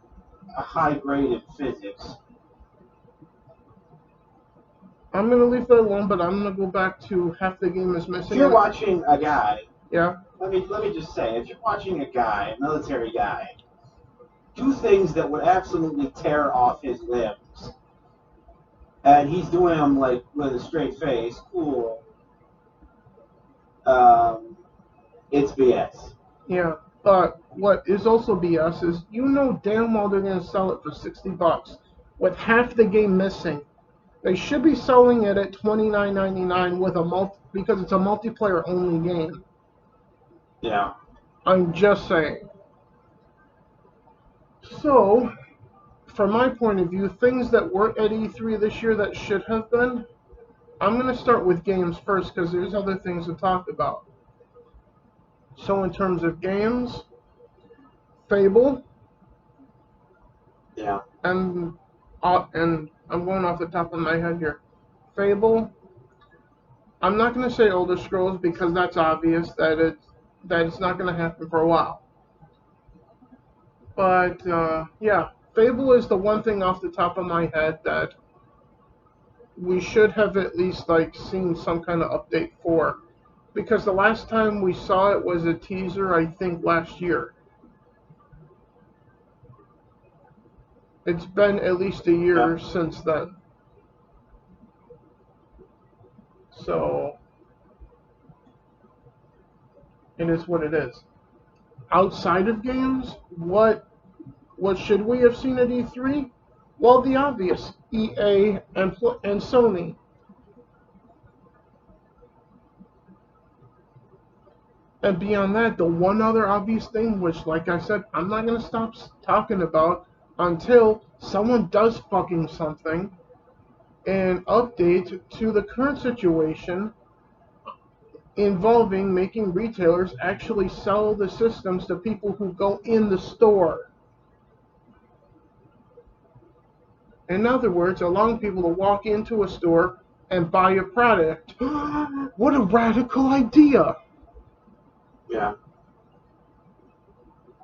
high grade in physics. I'm going to leave that alone, but I'm going to go back to half the game is missing. If you're watching a guy, let me just say, if you're watching a guy, a military guy, do things that would absolutely tear off his limbs, and he's doing them like with a straight face, cool, it's BS. Yeah, but what is also BS is you know damn well they're going to sell it for $60 with half the game missing. They should be selling it at $29.99 with because it's a multiplayer only game. Yeah. I'm just saying. So, from my point of view, things that weren't at E3 this year that should have been, I'm going to start with games first because there's other things to talk about. So in terms of games, Fable. Yeah. And I'm going off the top of my head here. Fable. I'm not going to say Elder Scrolls because that's obvious that it's not going to happen for a while. But yeah, Fable is the one thing off the top of my head that we should have at least seen some kind of update for, because the last time we saw it was a teaser, I think last year. It's been at least a year since then. So it is what it is. Outside of games, what should we have seen at E3? Well, the obvious, EA and Sony. And beyond that, the one other obvious thing, which, like I said, I'm not going to stop talking about until someone does fucking something, an update to the current situation involving making retailers actually sell the systems to people who go in the store. In other words, allowing people to walk into a store and buy a product. What a radical idea! Yeah.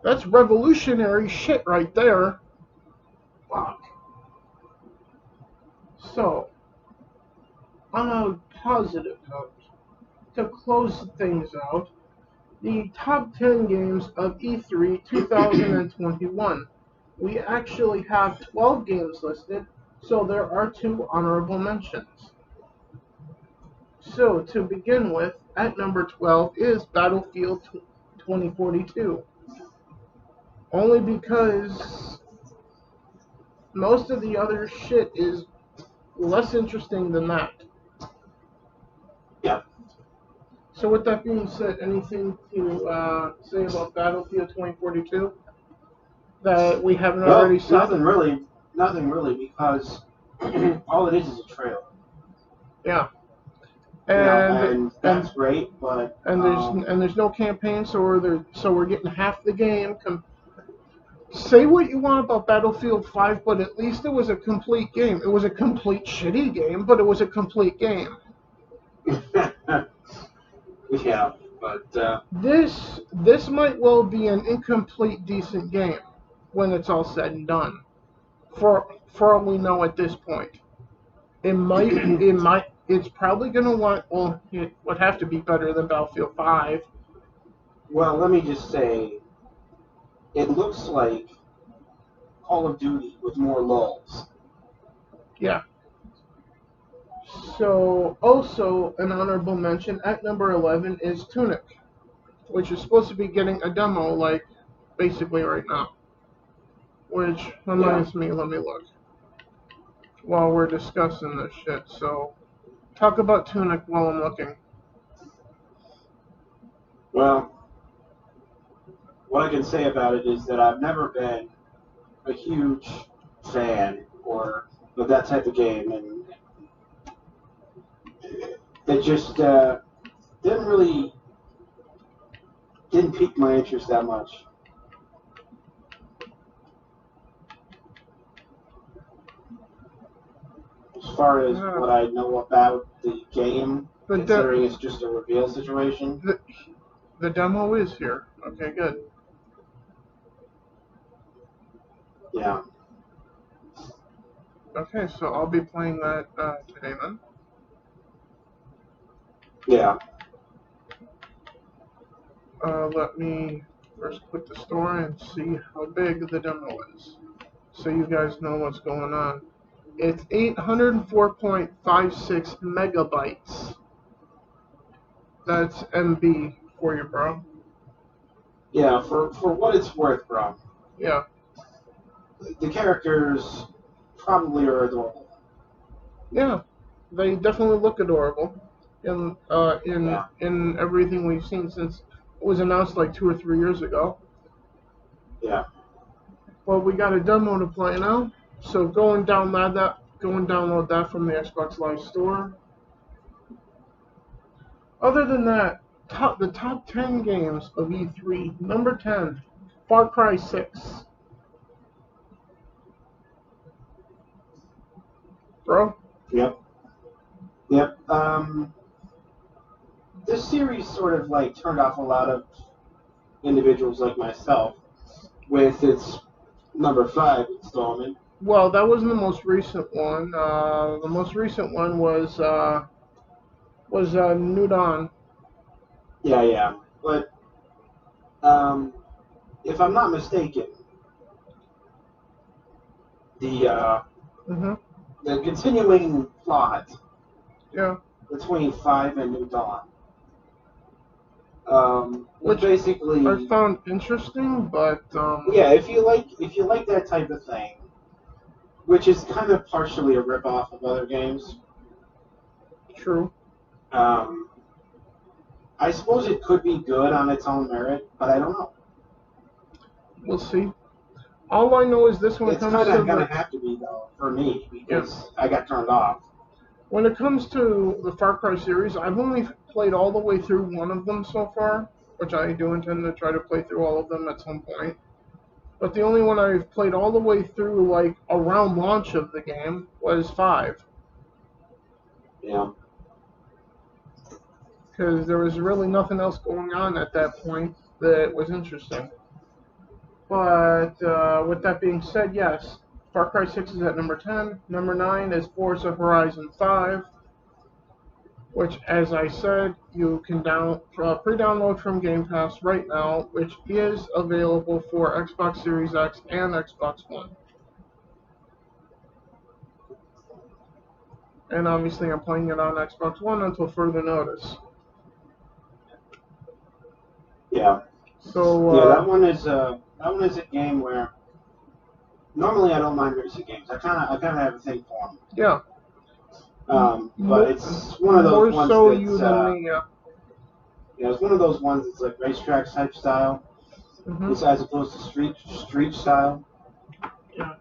That's revolutionary shit right there. Fuck. So, on a positive note, to close things out, the top 10 games of E3 2021. We actually have 12 games listed, so there are 2 honorable mentions. So, to begin with, at number 12 is Battlefield 2042. Only because most of the other shit is less interesting than that. Yeah. So with that being said, anything to say about Battlefield 2042 that we haven't already said? Nothing really, because all it is a trailer. Yeah. And that's great, but there's no campaign, so we're getting half the game. Say what you want about Battlefield 5, but at least it was a complete game. It was a complete shitty game, but it was a complete game. Yeah, but this might well be an incomplete decent game when it's all said and done. For all we know at this point, it's probably gonna it would have to be better than Battlefield 5. Well, let me just say, it looks like Call of Duty with more lulls. Yeah. So, also an honorable mention at number 11 is Tunic, which is supposed to be getting a demo basically right now. Which reminds me, let me look while we're discussing this shit. So, talk about Tunic while I'm looking. Well, what I can say about it is that I've never been a huge fan of that type of game, and it just didn't pique my interest that much. As far as what I know about the game, considering it's just a reveal situation. The demo is here. Okay, good. Yeah. Okay, so I'll be playing that today then. Yeah. Let me first click the store and see how big the demo is, so you guys know what's going on. It's 804.56 megabytes. That's MB for you, bro. Yeah, for what it's worth, bro. Yeah. The characters probably are adorable. Yeah, they definitely look adorable in everything we've seen since it was announced like 2 or 3 years ago. Yeah. Well, we got a demo to play now, so go and download that from the Xbox Live Store. Other than that, the top 10 games of E3. Number 10, Far Cry 6. Bro? Yep. Yep. This series sort of like turned off a lot of individuals like myself with its number 5 installment. Well, that wasn't the most recent one. The most recent one was New Dawn. Yeah. But if I'm not mistaken, the the continuing plot between 5 and New Dawn, which basically I found interesting, but yeah, if you like that type of thing, which is kind of partially a rip-off of other games. True. I suppose it could be good on its own merit, but I don't know. We'll see. All I know is this one it's kind of going to have to be, though, for me, because I got turned off. When it comes to the Far Cry series, I've only played all the way through one of them so far, which I do intend to try to play through all of them at some point. But the only one I've played all the way through, like, around launch of the game, was 5. Yeah. Because there was really nothing else going on at that point that was interesting. But with that being said, yes, Far Cry 6 is at number 10. Number 9 is Forza Horizon 5, which, as I said, you can pre-download from Game Pass right now, which is available for Xbox Series X and Xbox One. And obviously I'm playing it on Xbox One until further notice. Yeah. So yeah, that one is a game where normally I don't mind racing games. I kind of have a thing for them. Yeah. But it's one of those ones so that's you than me, yeah. Yeah, it's one of those ones that's like racetrack type style, as opposed to street style. Yeah.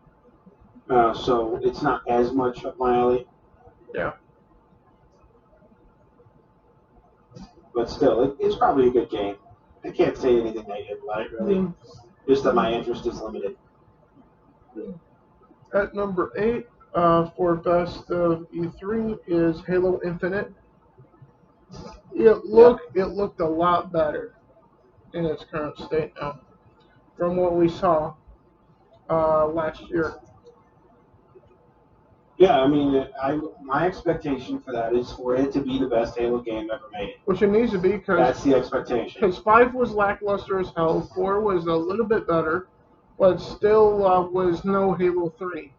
So it's not as much up my alley. Yeah. But still, it's probably a good game. I can't say anything negative about it, really. Just that my interest is limited. At number 8, for best of E3, is Halo Infinite. It looked a lot better in its current state now from what we saw last year. Yeah, I mean, my expectation for that is for it to be the best Halo game ever made. Which it needs to be, because that's the expectation. Because 5 was lackluster as hell, 4 was a little bit better, but still was no Halo 3.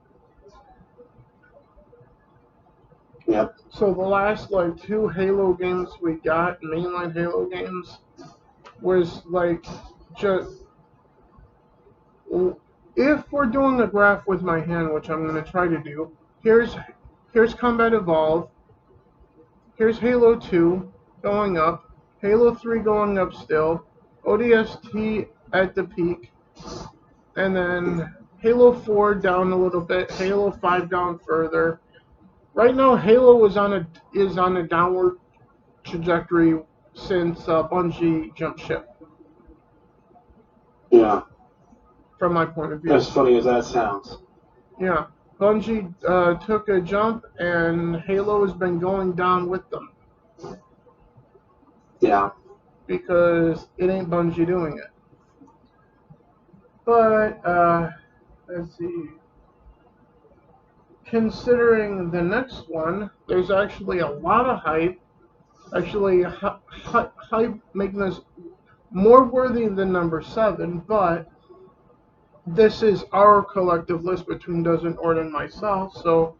Yep. So the last 2 Halo games we got, mainline Halo games, was just. If we're doing a graph with my hand, which I'm going to try to do, here's Combat Evolved, here's Halo 2 going up, Halo 3 going up still, ODST at the peak, and then Halo 4 down a little bit, Halo 5 down further. Right now, Halo is on a downward trajectory since Bungie jumped ship. Yeah. From my point of view. As funny as that sounds. Yeah. Bungie took a jump, and Halo has been going down with them. Yeah. Because it ain't Bungie doing it. But, let's see. Considering the next one, there's actually a lot of hype. Actually, hype making this more worthy than number 7, but this is our collective list between Doesn't Ord and myself, so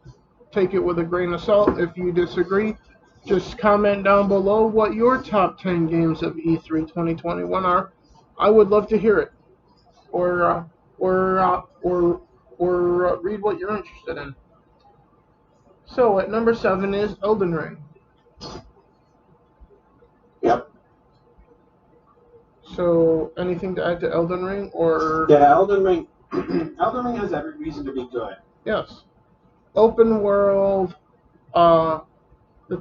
take it with a grain of salt. If you disagree, just comment down below what your top 10 games of E3 2021 are. I would love to hear it, or read what you're interested in. So at number 7 is Elden Ring. Yep. So anything to add to Elden Ring, or? Yeah, Elden Ring. Elden Ring has every reason to be good. Yes. Open world, the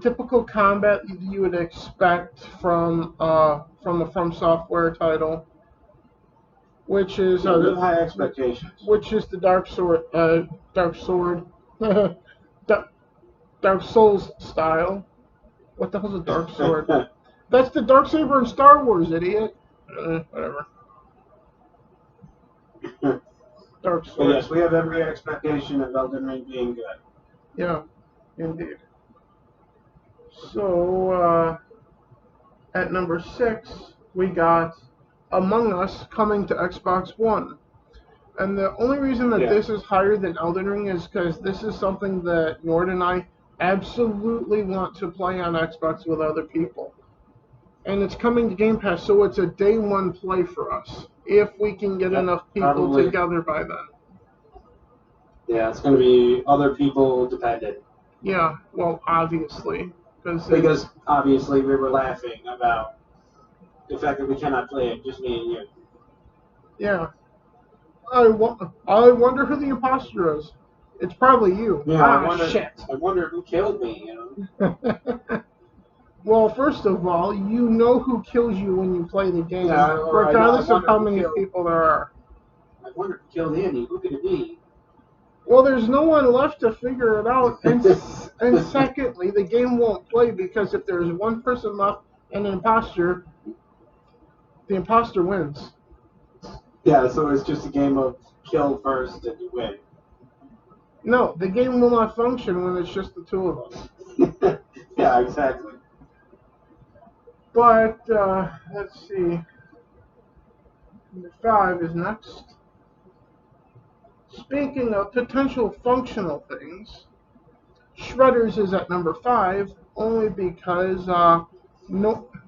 typical combat you would expect from a From Software title, which is high expectations. Which is the Dark Souls style. What the hell's a Dark Sword? That's the Darksaber in Star Wars, idiot. Whatever. Dark Sword. But yes, we have every expectation of Elden Ring being good. Yeah, indeed. So, at number 6, we got Among Us coming to Xbox One. And the only reason that this is higher than Elden Ring is because this is something that Nord and I absolutely want to play on Xbox with other people. And it's coming to Game Pass, so it's a day one play for us, if we can get enough people together by then. Yeah, it's going to be other people dependent. Yeah, well, obviously. Because obviously we were laughing about the fact that we cannot play it, just me and you. Yeah. I wonder who the imposter is. It's probably you. Yeah, shit. I wonder who killed me, you know? Well, first of all, you know who kills you when you play the game, regardless of how many people there are. I wonder who killed Andy. Who could it be? Well, there's no one left to figure it out, and secondly, the game won't play because if there's one person left and an imposter, the imposter wins. Yeah, so it's just a game of kill first and you win. No, the game will not function when it's just the two of us. Yeah, exactly. But, let's see. Number 5 is next. Speaking of potential functional things, Shredders is at number 5, only because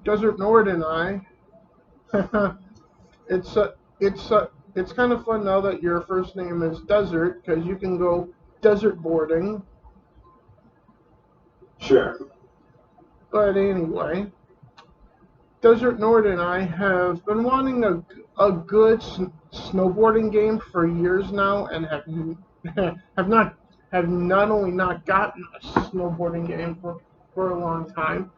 Desert Nord and I, it's kind of fun now that your first name is Desert, because you can go desert boarding. Sure. But anyway, Desert Nord and I have been wanting a good snowboarding game for years now, and have not only not gotten a snowboarding game for a long time.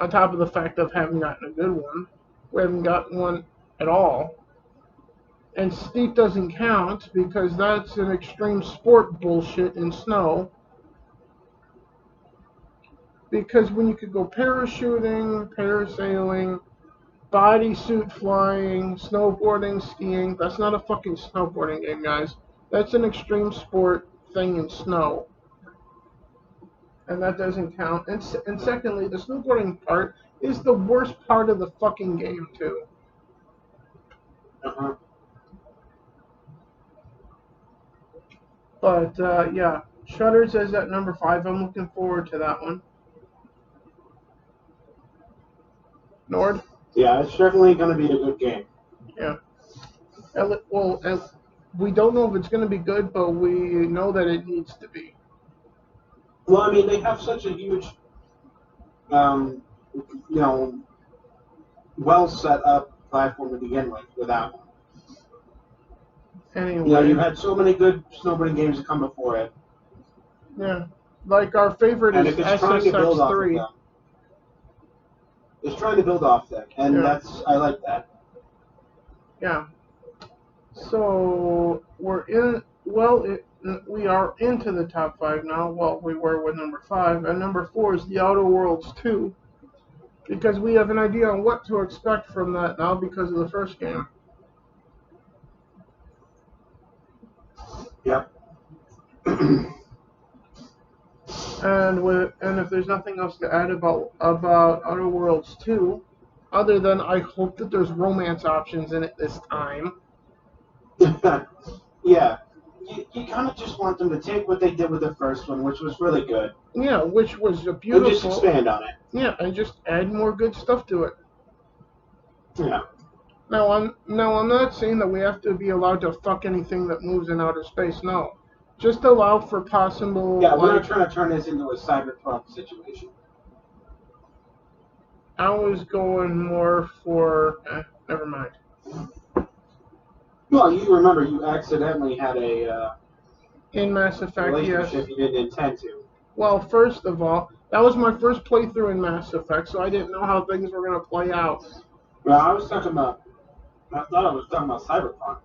On top of the fact of having gotten a good one, we haven't gotten one at all. And steep doesn't count because that's an extreme sport bullshit in snow. Because when you could go parachuting, parasailing, bodysuit flying, snowboarding, skiing, that's not a fucking snowboarding game, guys. That's an extreme sport thing in snow. And that doesn't count. And secondly, the snowboarding part is the worst part of the fucking game, too. Uh-huh. But, yeah, Shutters is at number 5. I'm looking forward to that one. Nord? Yeah, it's definitely going to be a good game. Yeah. Well, we don't know if it's going to be good, but we know that it needs to be. Well, I mean, they have such a huge, well set up platform to begin with that one. Anyway. You've had so many good snowboarding games that come before it. Yeah. Like our favorite is SSX3. It's trying to build off them, and I like that. Yeah. So we are into the top 5 now. Well, we were with number 5, and number 4 is The Outer Worlds 2, because we have an idea on what to expect from that now because of the first game. Yep. And if there's nothing else to add about Outer Worlds 2, other than I hope that there's romance options in it this time. Yeah. You kind of just want them to take what they did with the first one, which was really good. Yeah, which was a beautiful. And just expand on it. Yeah, and just add more good stuff to it. Yeah. Now I'm not saying that we have to be allowed to fuck anything that moves in outer space. No, just allow for possible. Yeah, we're not trying to turn this into a cyberpunk situation. I was going more for. Never mind. Well, you remember you accidentally had a in Mass Effect, relationship yes. you didn't intend to. Well, first of all, that was my first playthrough in Mass Effect, so I didn't know how things were going to play out. Well, I thought I was talking about Cyberpunk.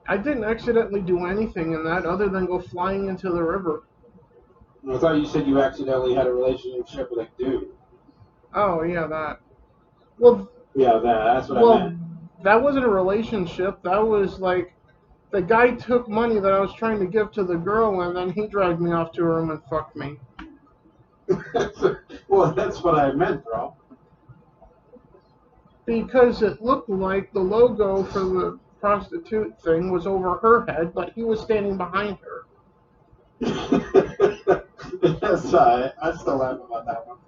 I didn't accidentally do anything in that other than go flying into the river. I thought you said you accidentally had a relationship with a dude. Oh, yeah, that. Well, yeah, that's what I meant. That wasn't a relationship. That was like the guy took money that I was trying to give to the girl, and then he dragged me off to her room and fucked me. Well, that's what I meant, bro. Because it looked like the logo for the prostitute thing was over her head, but he was standing behind her. Yes, I still laugh about that one.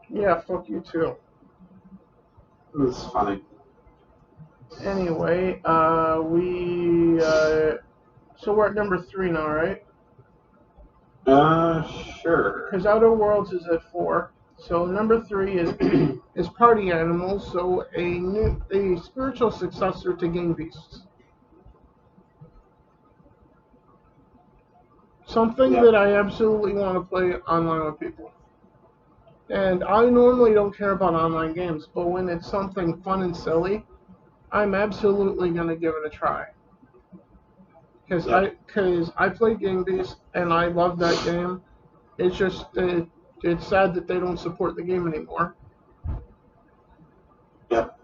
Yeah, fuck you too. It was funny. Anyway, so we're at number 3 now, right? Sure. Because Outer Worlds is at 4. So number 3 is Party Animals, so a spiritual successor to Game Beasts. Something that I absolutely want to play online with people. And I normally don't care about online games, but when it's something fun and silly, I'm absolutely going to give it a try. Because I play Game Beast and I love that game. It's just it's sad that they don't support the game anymore. Yep.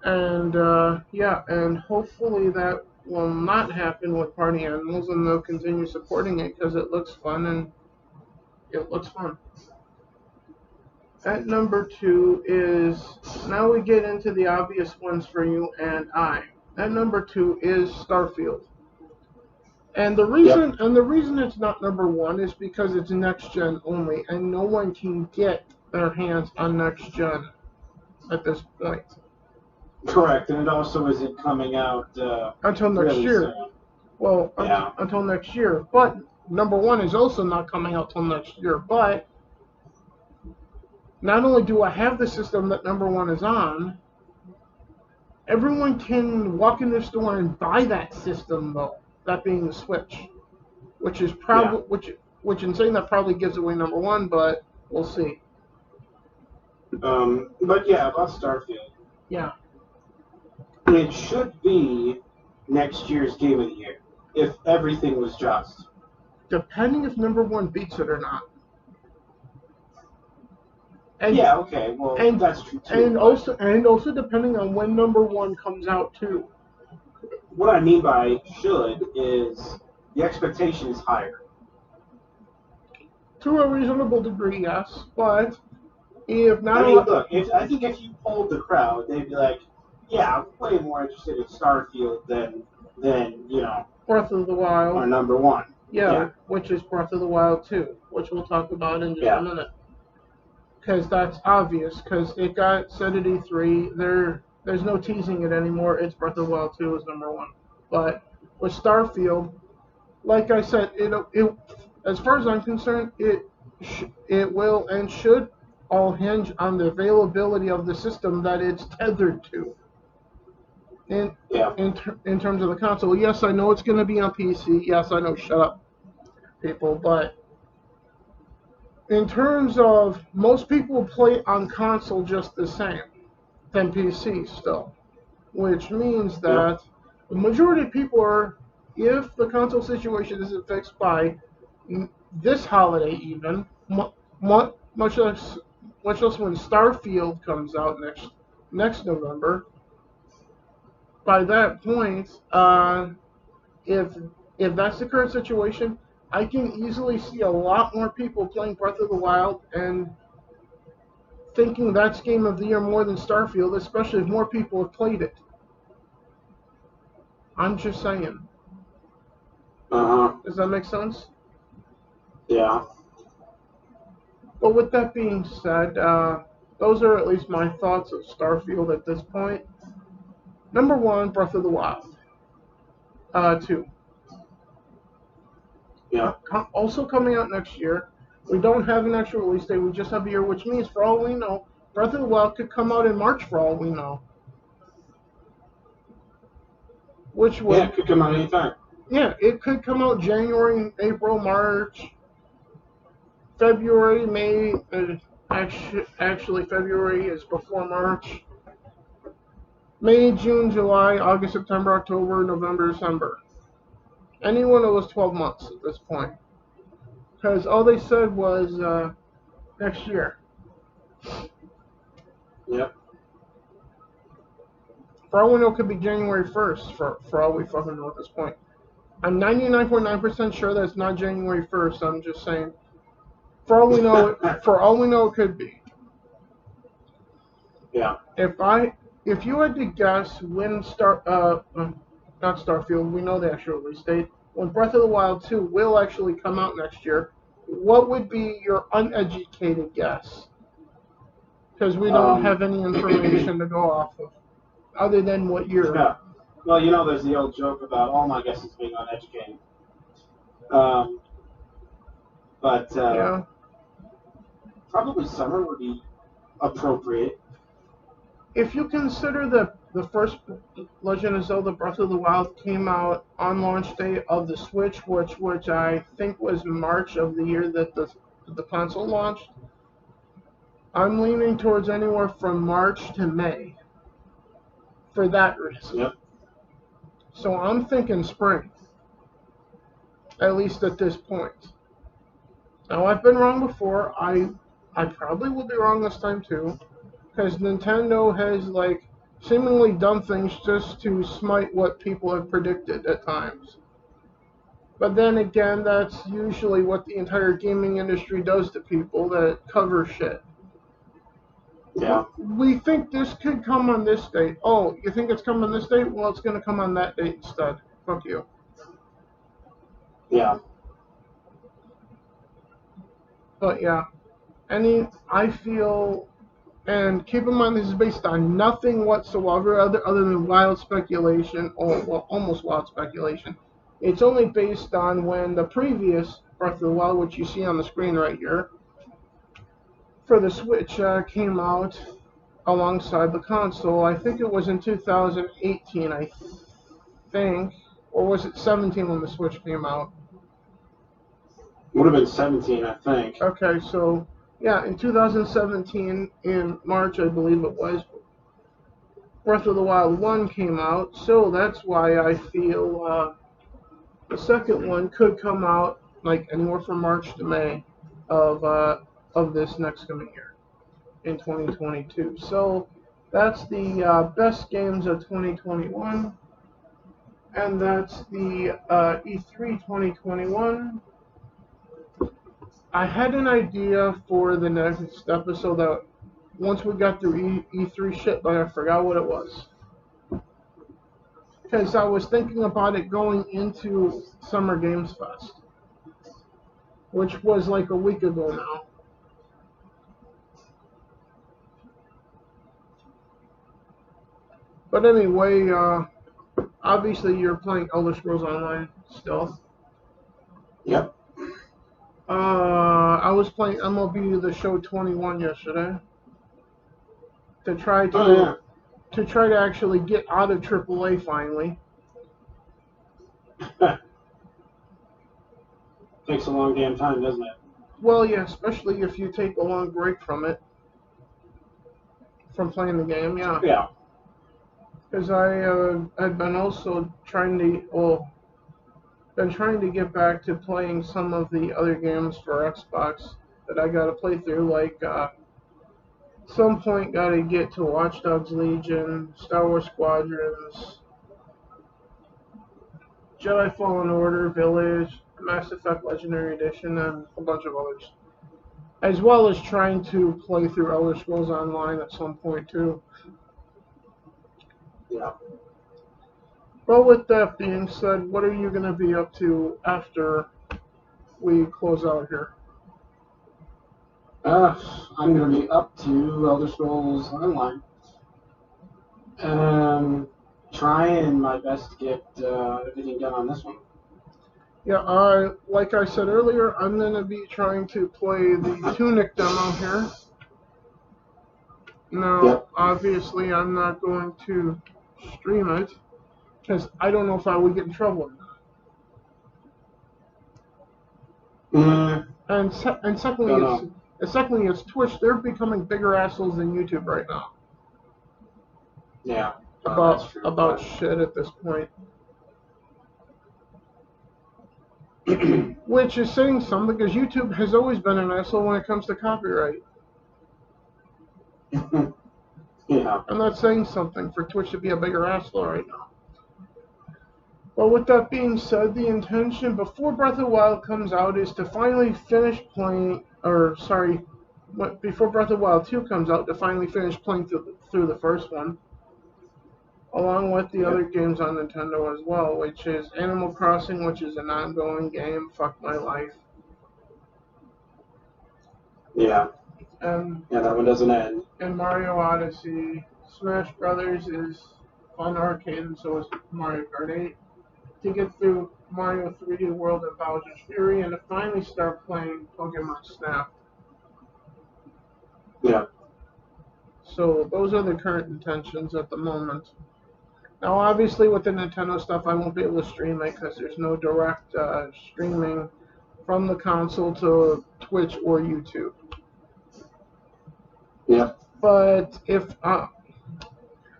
And and hopefully that will not happen with Party Animals, and they'll continue supporting it because it looks fun and it looks fun. At number 2 is, now we get into the obvious ones for you and I. At number 2 is Starfield. And the reason it's not number 1 is because it's next gen only, and no one can get their hands on next gen at this point. Correct, and it also isn't coming out until next year. Soon. Well, until next year. But number 1 is also not coming out till next year. But not only do I have the system that number 1 is on, everyone can walk in the store and buy that system though. That being the Switch, which is probably which in saying that probably gives away number 1, but we'll see. But yeah, about Starfield. Yeah. It should be next year's Game of the Year if everything was just. Depending if number 1 beats it or not. And, yeah. Okay. Well, that's true too. And also depending on when number 1 comes out too. What I mean by should is the expectation is higher. To a reasonable degree, yes. But if not, I think if you polled the crowd, they'd be like, "Yeah, I'm way more interested in Starfield than Breath of the Wild, or number 1." Yeah, which is Breath of the Wild 2, which we'll talk about in just a minute. Because that's obvious. Because it got said at E3. There's no teasing it anymore. It's Breath of the Wild 2 is number 1. But with Starfield, like I said, it as far as I'm concerned, it will and should all hinge on the availability of the system that it's tethered to. In terms of the console, yes, I know it's going to be on PC. Yes, I know. Shut up, people. But in terms of most people play on console just the same than PC still, which means that the majority of people are, if the console situation isn't fixed by this holiday even, much less when Starfield comes out next November. By that point, if that's the current situation, I can easily see a lot more people playing Breath of the Wild and thinking that's Game of the Year more than Starfield, especially if more people have played it. I'm just saying. Does that make sense? Yeah. But with that being said, those are at least my thoughts of Starfield at this point. Number 1, Breath of the Wild. 2. Yeah. Also coming out next year. We don't have an actual release date. We just have a year, which means, for all we know, Breath of the Wild could come out in March, for all we know. Which would, it could come out anytime. Yeah, it could come out January, April, March, February, May. Actually, February is before March. May, June, July, August, September, October, November, December. Any one of those 12 months at this point. Because all they said was next year. Yep. For all we know, it could be January 1st, for all we fucking know at this point. I'm 99.9% sure that it's not January 1st. I'm just saying. For all we know, it could be. Yeah. If you had to guess when not Starfield, we know the actual release date, when Breath of the Wild 2 will actually come out next year, what would be your uneducated guess? Because we don't have any information to go off of, other than what you're... Yeah. Well, there's the old joke about all my guesses being uneducated. Yeah. Probably summer would be appropriate. If you consider the first Legend of Zelda Breath of the Wild came out on launch day of the Switch, which I think was March of the year that the console launched, I'm leaning towards anywhere from March to May for that reason. Yep. So I'm thinking spring, at least at this point. Now, I've been wrong before. I probably will be wrong this time too, because Nintendo has seemingly done things just to smite what people have predicted at times. But then again, that's usually what the entire gaming industry does to people that cover shit. Yeah. We think this could come on this date. Oh, you think it's coming on this date? Well, it's going to come on that date instead. Fuck you. Yeah. But yeah, I feel, and keep in mind this is based on nothing whatsoever other than wild speculation, or well, almost wild speculation. It's only based on when the previous Breath of the Wild, which you see on the screen right here, for the Switch came out alongside the console. I think it was in 2018, I think, or was it 17 when the Switch came out? Would have been 17, I think. Okay, so yeah, in 2017, in March, I believe it was, Breath of the Wild 1 came out, so that's why I feel the second one could come out anywhere from March to May of this next coming year in 2022. So that's the best games of 2021, and that's the E3 2021. I had an idea for the next episode that once we got through E3 shit, but I forgot what it was. Because I was thinking about it going into Summer Games Fest, which was a week ago now. But anyway, obviously you're playing Elder Scrolls Online still. Yep. I was playing MLB The Show 21 yesterday to try to actually get out of AAA finally. Takes a long damn time, doesn't it? Well, yeah, especially if you take a long break from playing the game, yeah. Yeah. Because I've been also trying to get back to playing some of the other games for Xbox that I got to play through, some point got to get to Watch Dogs Legion, Star Wars Squadrons, Jedi Fallen Order, Village, Mass Effect Legendary Edition, and a bunch of others. As well as trying to play through Elder Scrolls Online at some point too. Yeah. Well, with that being said, what are you going to be up to after we close out here? I'm going to be up to Elder Scrolls Online. Trying my best to get everything done on this one. Yeah, like I said earlier, I'm going to be trying to play the Tunic demo here. Now, obviously, I'm not going to stream it because I don't know if I would get in trouble or not. And secondly, it's Twitch. They're becoming bigger assholes than YouTube right now. Yeah. About shit at this point. Which is saying something because YouTube has always been an asshole when it comes to copyright. Yeah. I'm not saying something for Twitch to be a bigger asshole right now. But with that being said, the intention before Breath of the Wild comes out is to finally finish playing, before Breath of the Wild 2 comes out, to finally finish playing through the first one. Along with the other games on Nintendo as well, which is Animal Crossing, which is an ongoing game, fuck my life. Yeah. Yeah, that one doesn't end. And Mario Odyssey. Smash Brothers is fun arcade, and so is Mario Kart 8. To get through Mario 3D World and Bowser's Fury, and to finally start playing Pokemon Snap. Yeah. So those are the current intentions at the moment. Now, obviously, with the Nintendo stuff, I won't be able to stream it because there's no direct streaming from the console to Twitch or YouTube. Yeah. But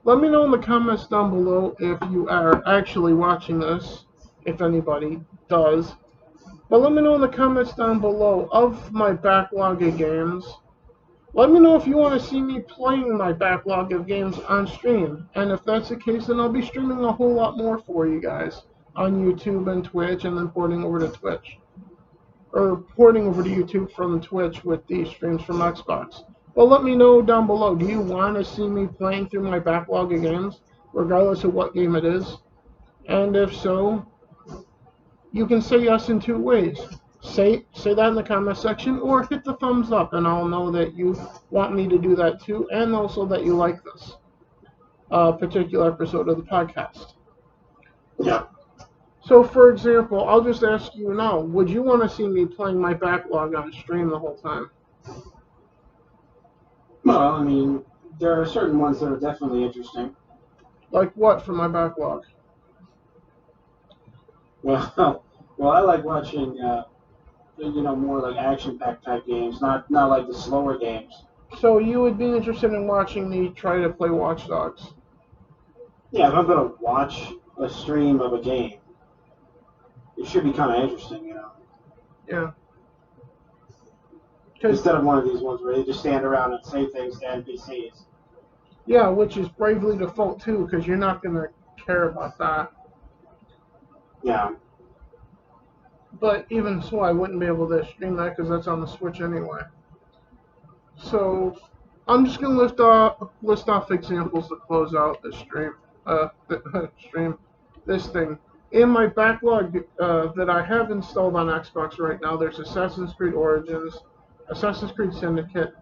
let me know in the comments down below if you are actually watching this, if anybody does. But let me know in the comments down below of my backlog of games. Let me know if you want to see me playing my backlog of games on stream. And if that's the case, then I'll be streaming a whole lot more for you guys on YouTube and Twitch, and then porting over to Twitch. Or porting over to YouTube from Twitch with these streams from Xbox. Well, let me know down below. Do you want to see me playing through my backlog of games, regardless of what game it is? And if so, you can say yes in two ways. Say that in the comment section, or hit the thumbs up, and I'll know that you want me to do that too, and also that you like this particular episode of the podcast. Yeah. So, for example, I'll just ask you now, would you want to see me playing my backlog on stream the whole time? Well, I mean, there are certain ones that are definitely interesting. Like what for my backlog? Well, I like watching, more like action-packed type games, not like the slower games. So you would be interested in watching me try to play Watch Dogs? Yeah, if I'm going to watch a stream of a game, it should be kind of interesting, Yeah. Instead of one of these ones where they just stand around and say things to NPCs. Yeah, which is Bravely Default too, because you're not going to care about that. Yeah. But even so, I wouldn't be able to stream that because that's on the Switch anyway. So I'm just going to list off examples to close out this stream. This thing. In my backlog that I have installed on Xbox right now, there's Assassin's Creed Origins, Assassin's Creed Syndicate,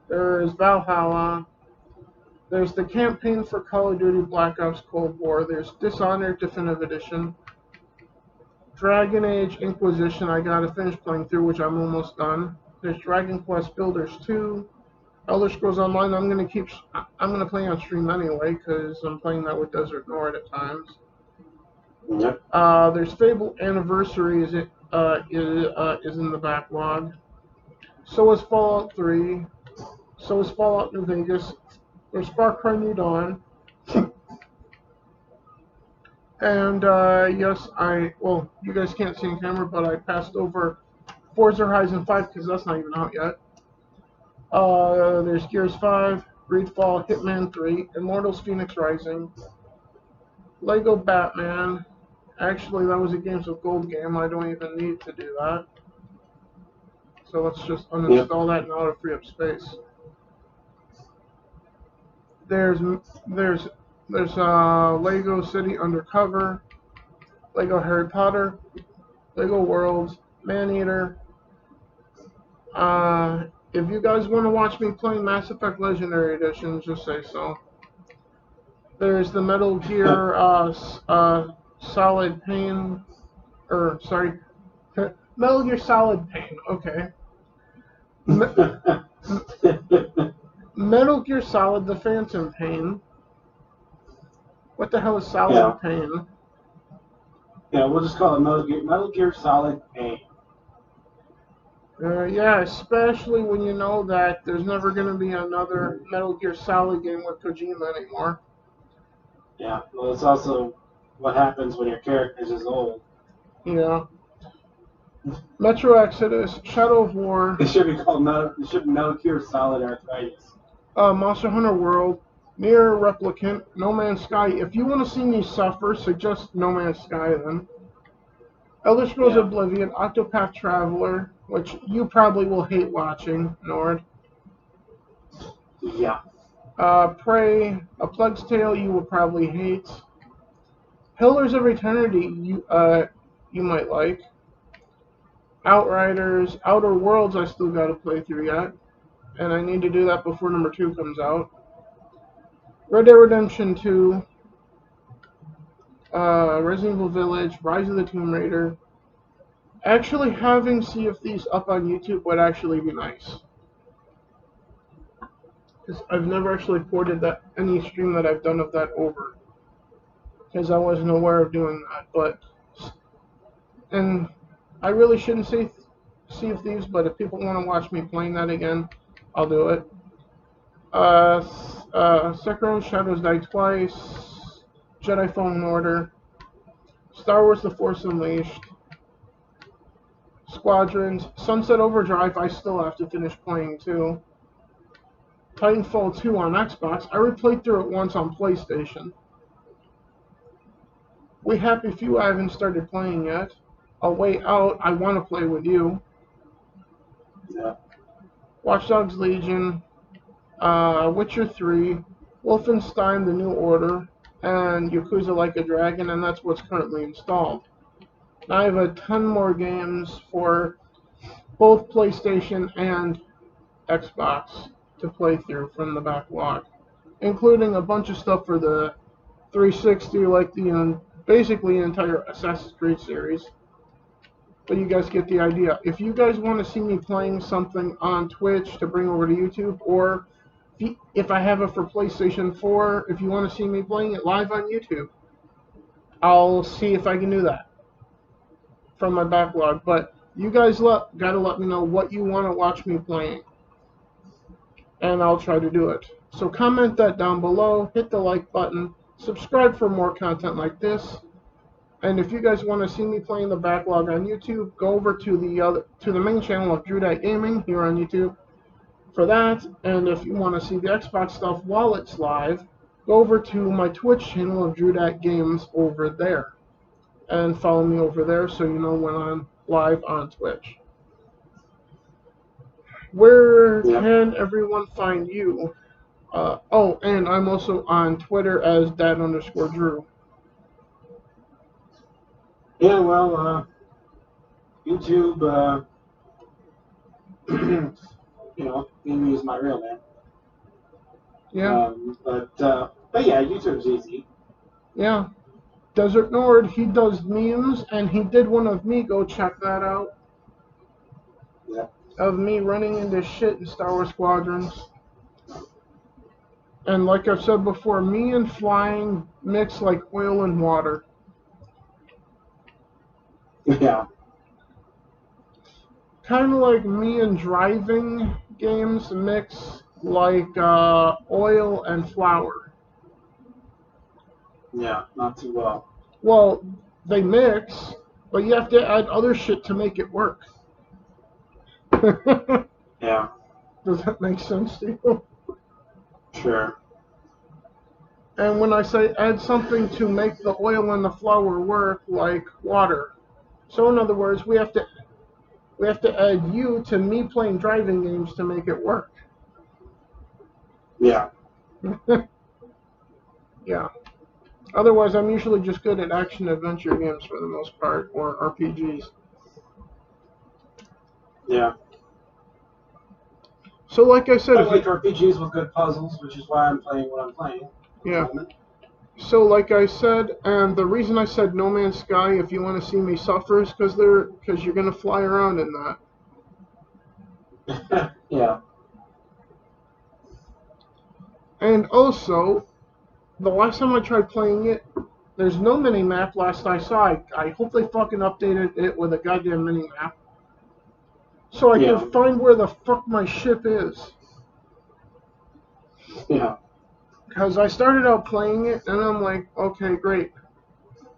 there's Valhalla, there's the campaign for Call of Duty Black Ops Cold War, there's Dishonored Definitive Edition, Dragon Age Inquisition I gotta finish playing through, which I'm almost done. There's Dragon Quest Builders 2, Elder Scrolls Online. I'm gonna play on stream anyway because I'm playing that with Desert Nord at times. Yep. There's Fable Anniversary is in the backlog. So is Fallout 3. So is Fallout New Vegas. There's Far Cry New Dawn. And yes, you guys can't see on camera, but I passed over Forza Horizon 5 because that's not even out yet. There's Gears 5, Greedfall, Hitman 3, Immortals Phoenix Rising, Lego Batman. Actually, that was a Games with Gold game. I don't even need to do that. So let's just uninstall that now to free up space. There's Lego City Undercover, Lego Harry Potter, Lego Worlds, Maneater. If you guys want to watch me playing Mass Effect Legendary Edition, just say so. There's the Metal Gear Solid Pain Sorry, Metal Gear Solid Pain. Okay. Metal Gear Solid: The Phantom Pain. What the hell is Solid Pain? Yeah, we'll just call it Metal Gear Solid Pain. Yeah, especially when you know that there's never going to be another Metal Gear Solid game with Kojima anymore. Yeah, well, it's also what happens when your character is old. Yeah. Metro Exodus, Shadow of War. It should be called Metal Gear Solid Arthritis. Monster Hunter World, Nier Replicant, No Man's Sky. If you want to see me suffer, suggest No Man's Sky then. Elder Scrolls Oblivion, Octopath Traveler, which you probably will hate watching, Nord. Yeah. Prey, A Plague's Tale you will probably hate. Pillars of Eternity you might like. Outriders, Outer Worlds I still got to play through yet, and I need to do that before number 2 comes out. Red Dead Redemption 2, Resident Evil Village, Rise of the Tomb Raider. Actually having Sea of Thieves up on YouTube would actually be nice. Because I've never actually ported any stream that I've done of that over. Because I wasn't aware of doing that. And I really shouldn't say Sea of Thieves, but if people want to watch me playing that again, I'll do it. Sekiro Shadows Die Twice, Jedi Fallen Order, Star Wars The Force Unleashed, Squadrons, Sunset Overdrive I still have to finish playing too. Titanfall 2 on Xbox. I replayed through it once on PlayStation. We Happy Few I haven't started playing yet. A Way Out I want to play with you. Yeah. Watch Dogs Legion, Witcher 3, Wolfenstein The New Order, and Yakuza Like a Dragon, and that's what's currently installed. I have a ton more games for both PlayStation and Xbox to play through from the backlog, including a bunch of stuff for the 360, like the basically the entire Assassin's Creed series. But you guys get the idea. If you guys want to see me playing something on Twitch to bring over to YouTube, or if I have it for PlayStation 4, if you want to see me playing it live on YouTube, I'll see if I can do that from my backlog. But you guys gotta let me know what you want to watch me playing, and I'll try to do it. So comment that down below, hit the like button, subscribe for more content like this. And if you guys want to see me playing the backlog on YouTube, go over to the main channel of DDG Gaming here on YouTube for that. And if you want to see the Xbox stuff while it's live, go over to my Twitch channel of DDG Games over there, and follow me over there so you know when I'm live on Twitch. Where can everyone find you? And I'm also on Twitter as dad_Drew. Yeah, well, YouTube, Amy is my real name. Yeah. But yeah, YouTube's easy. Yeah. Desert Nord, he does memes, and he did one of me. Go check that out. Yeah. Of me running into shit in Star Wars Squadrons. And like I've said before, me and flying mix like oil and water. Yeah. Kind of like me and driving games mix like oil and flour. Yeah, not too well. Well, they mix, but you have to add other shit to make it work. Yeah. Does that make sense to you? Sure. And when I say add something to make the oil and the flour work, like water. So in other words, we have to add you to me playing driving games to make it work. Yeah. Yeah. Otherwise, I'm usually just good at action adventure games for the most part, or RPGs. Yeah. So like I said, I like RPGs with good puzzles, which is why I'm playing what I'm playing. Yeah. So, like I said, and the reason I said No Man's Sky, if you want to see me suffer, is because you're gonna fly around in that. Yeah. And also, the last time I tried playing it, there's no mini map. Last I saw, I hope they fucking updated it with a goddamn mini map, so I can find where the fuck my ship is. Yeah. Because I started out playing it, and I'm like, okay, great.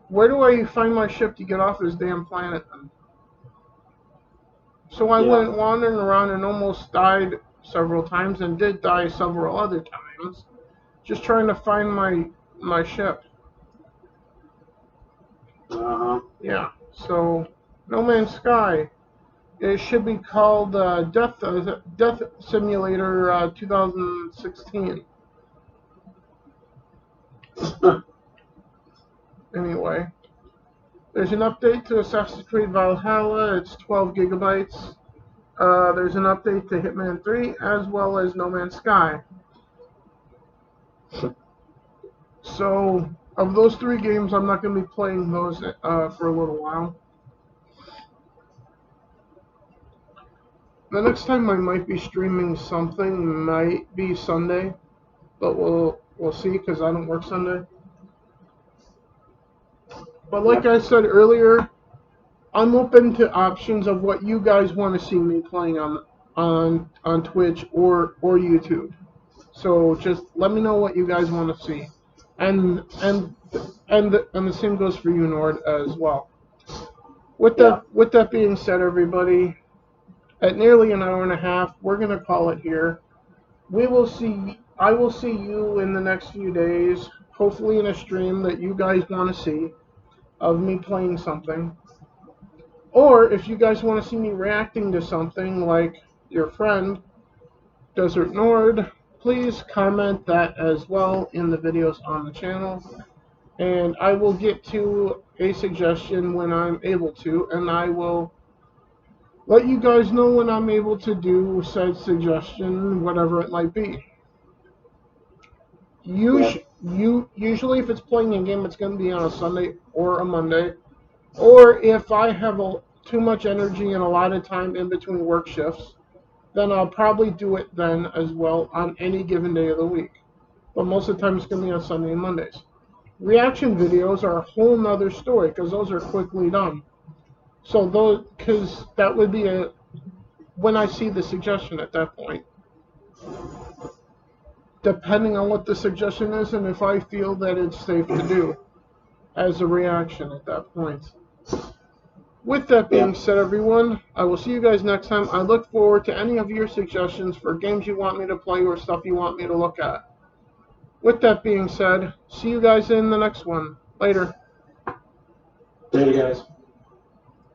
Where do I find my ship to get off this damn planet then? So I went wandering around and almost died several times, and did die several other times, just trying to find my ship. Yeah, so No Man's Sky. It should be called Death Simulator 2016. Anyway, there's an update to Assassin's Creed Valhalla. It's 12 gigabytes. There's an update to Hitman 3 as well as No Man's Sky. So, of those three games, I'm not going to be playing those for a little while. The next time I might be streaming something might be Sunday, but we'll see because I don't work Sunday. But like I said earlier, I'm open to options of what you guys want to see me playing on Twitch or YouTube. So just let me know what you guys want to see, and the same goes for you, Nord, as well. With that being said, everybody, at nearly an hour and a half, we're gonna call it here. I will see you in the next few days, hopefully in a stream that you guys want to see of me playing something. Or if you guys want to see me reacting to something like your friend, Desert Nord, please comment that as well in the videos on the channel. And I will get to a suggestion when I'm able to, and I will let you guys know when I'm able to do said suggestion, whatever it might be. Usually, if it's playing a game, it's going to be on a Sunday or a Monday. Or if I have too much energy and a lot of time in between work shifts, then I'll probably do it then as well on any given day of the week. But most of the time, it's going to be on Sunday and Mondays. Reaction videos are a whole nother story because those are quickly done. So because that would be when I see the suggestion at that point. Depending on what the suggestion is and if I feel that it's safe to do as a reaction at that point. With that being said, everyone, I will see you guys next time. I look forward to any of your suggestions for games you want me to play or stuff you want me to look at. With that being said, see you guys in the next one. Later. Later, guys.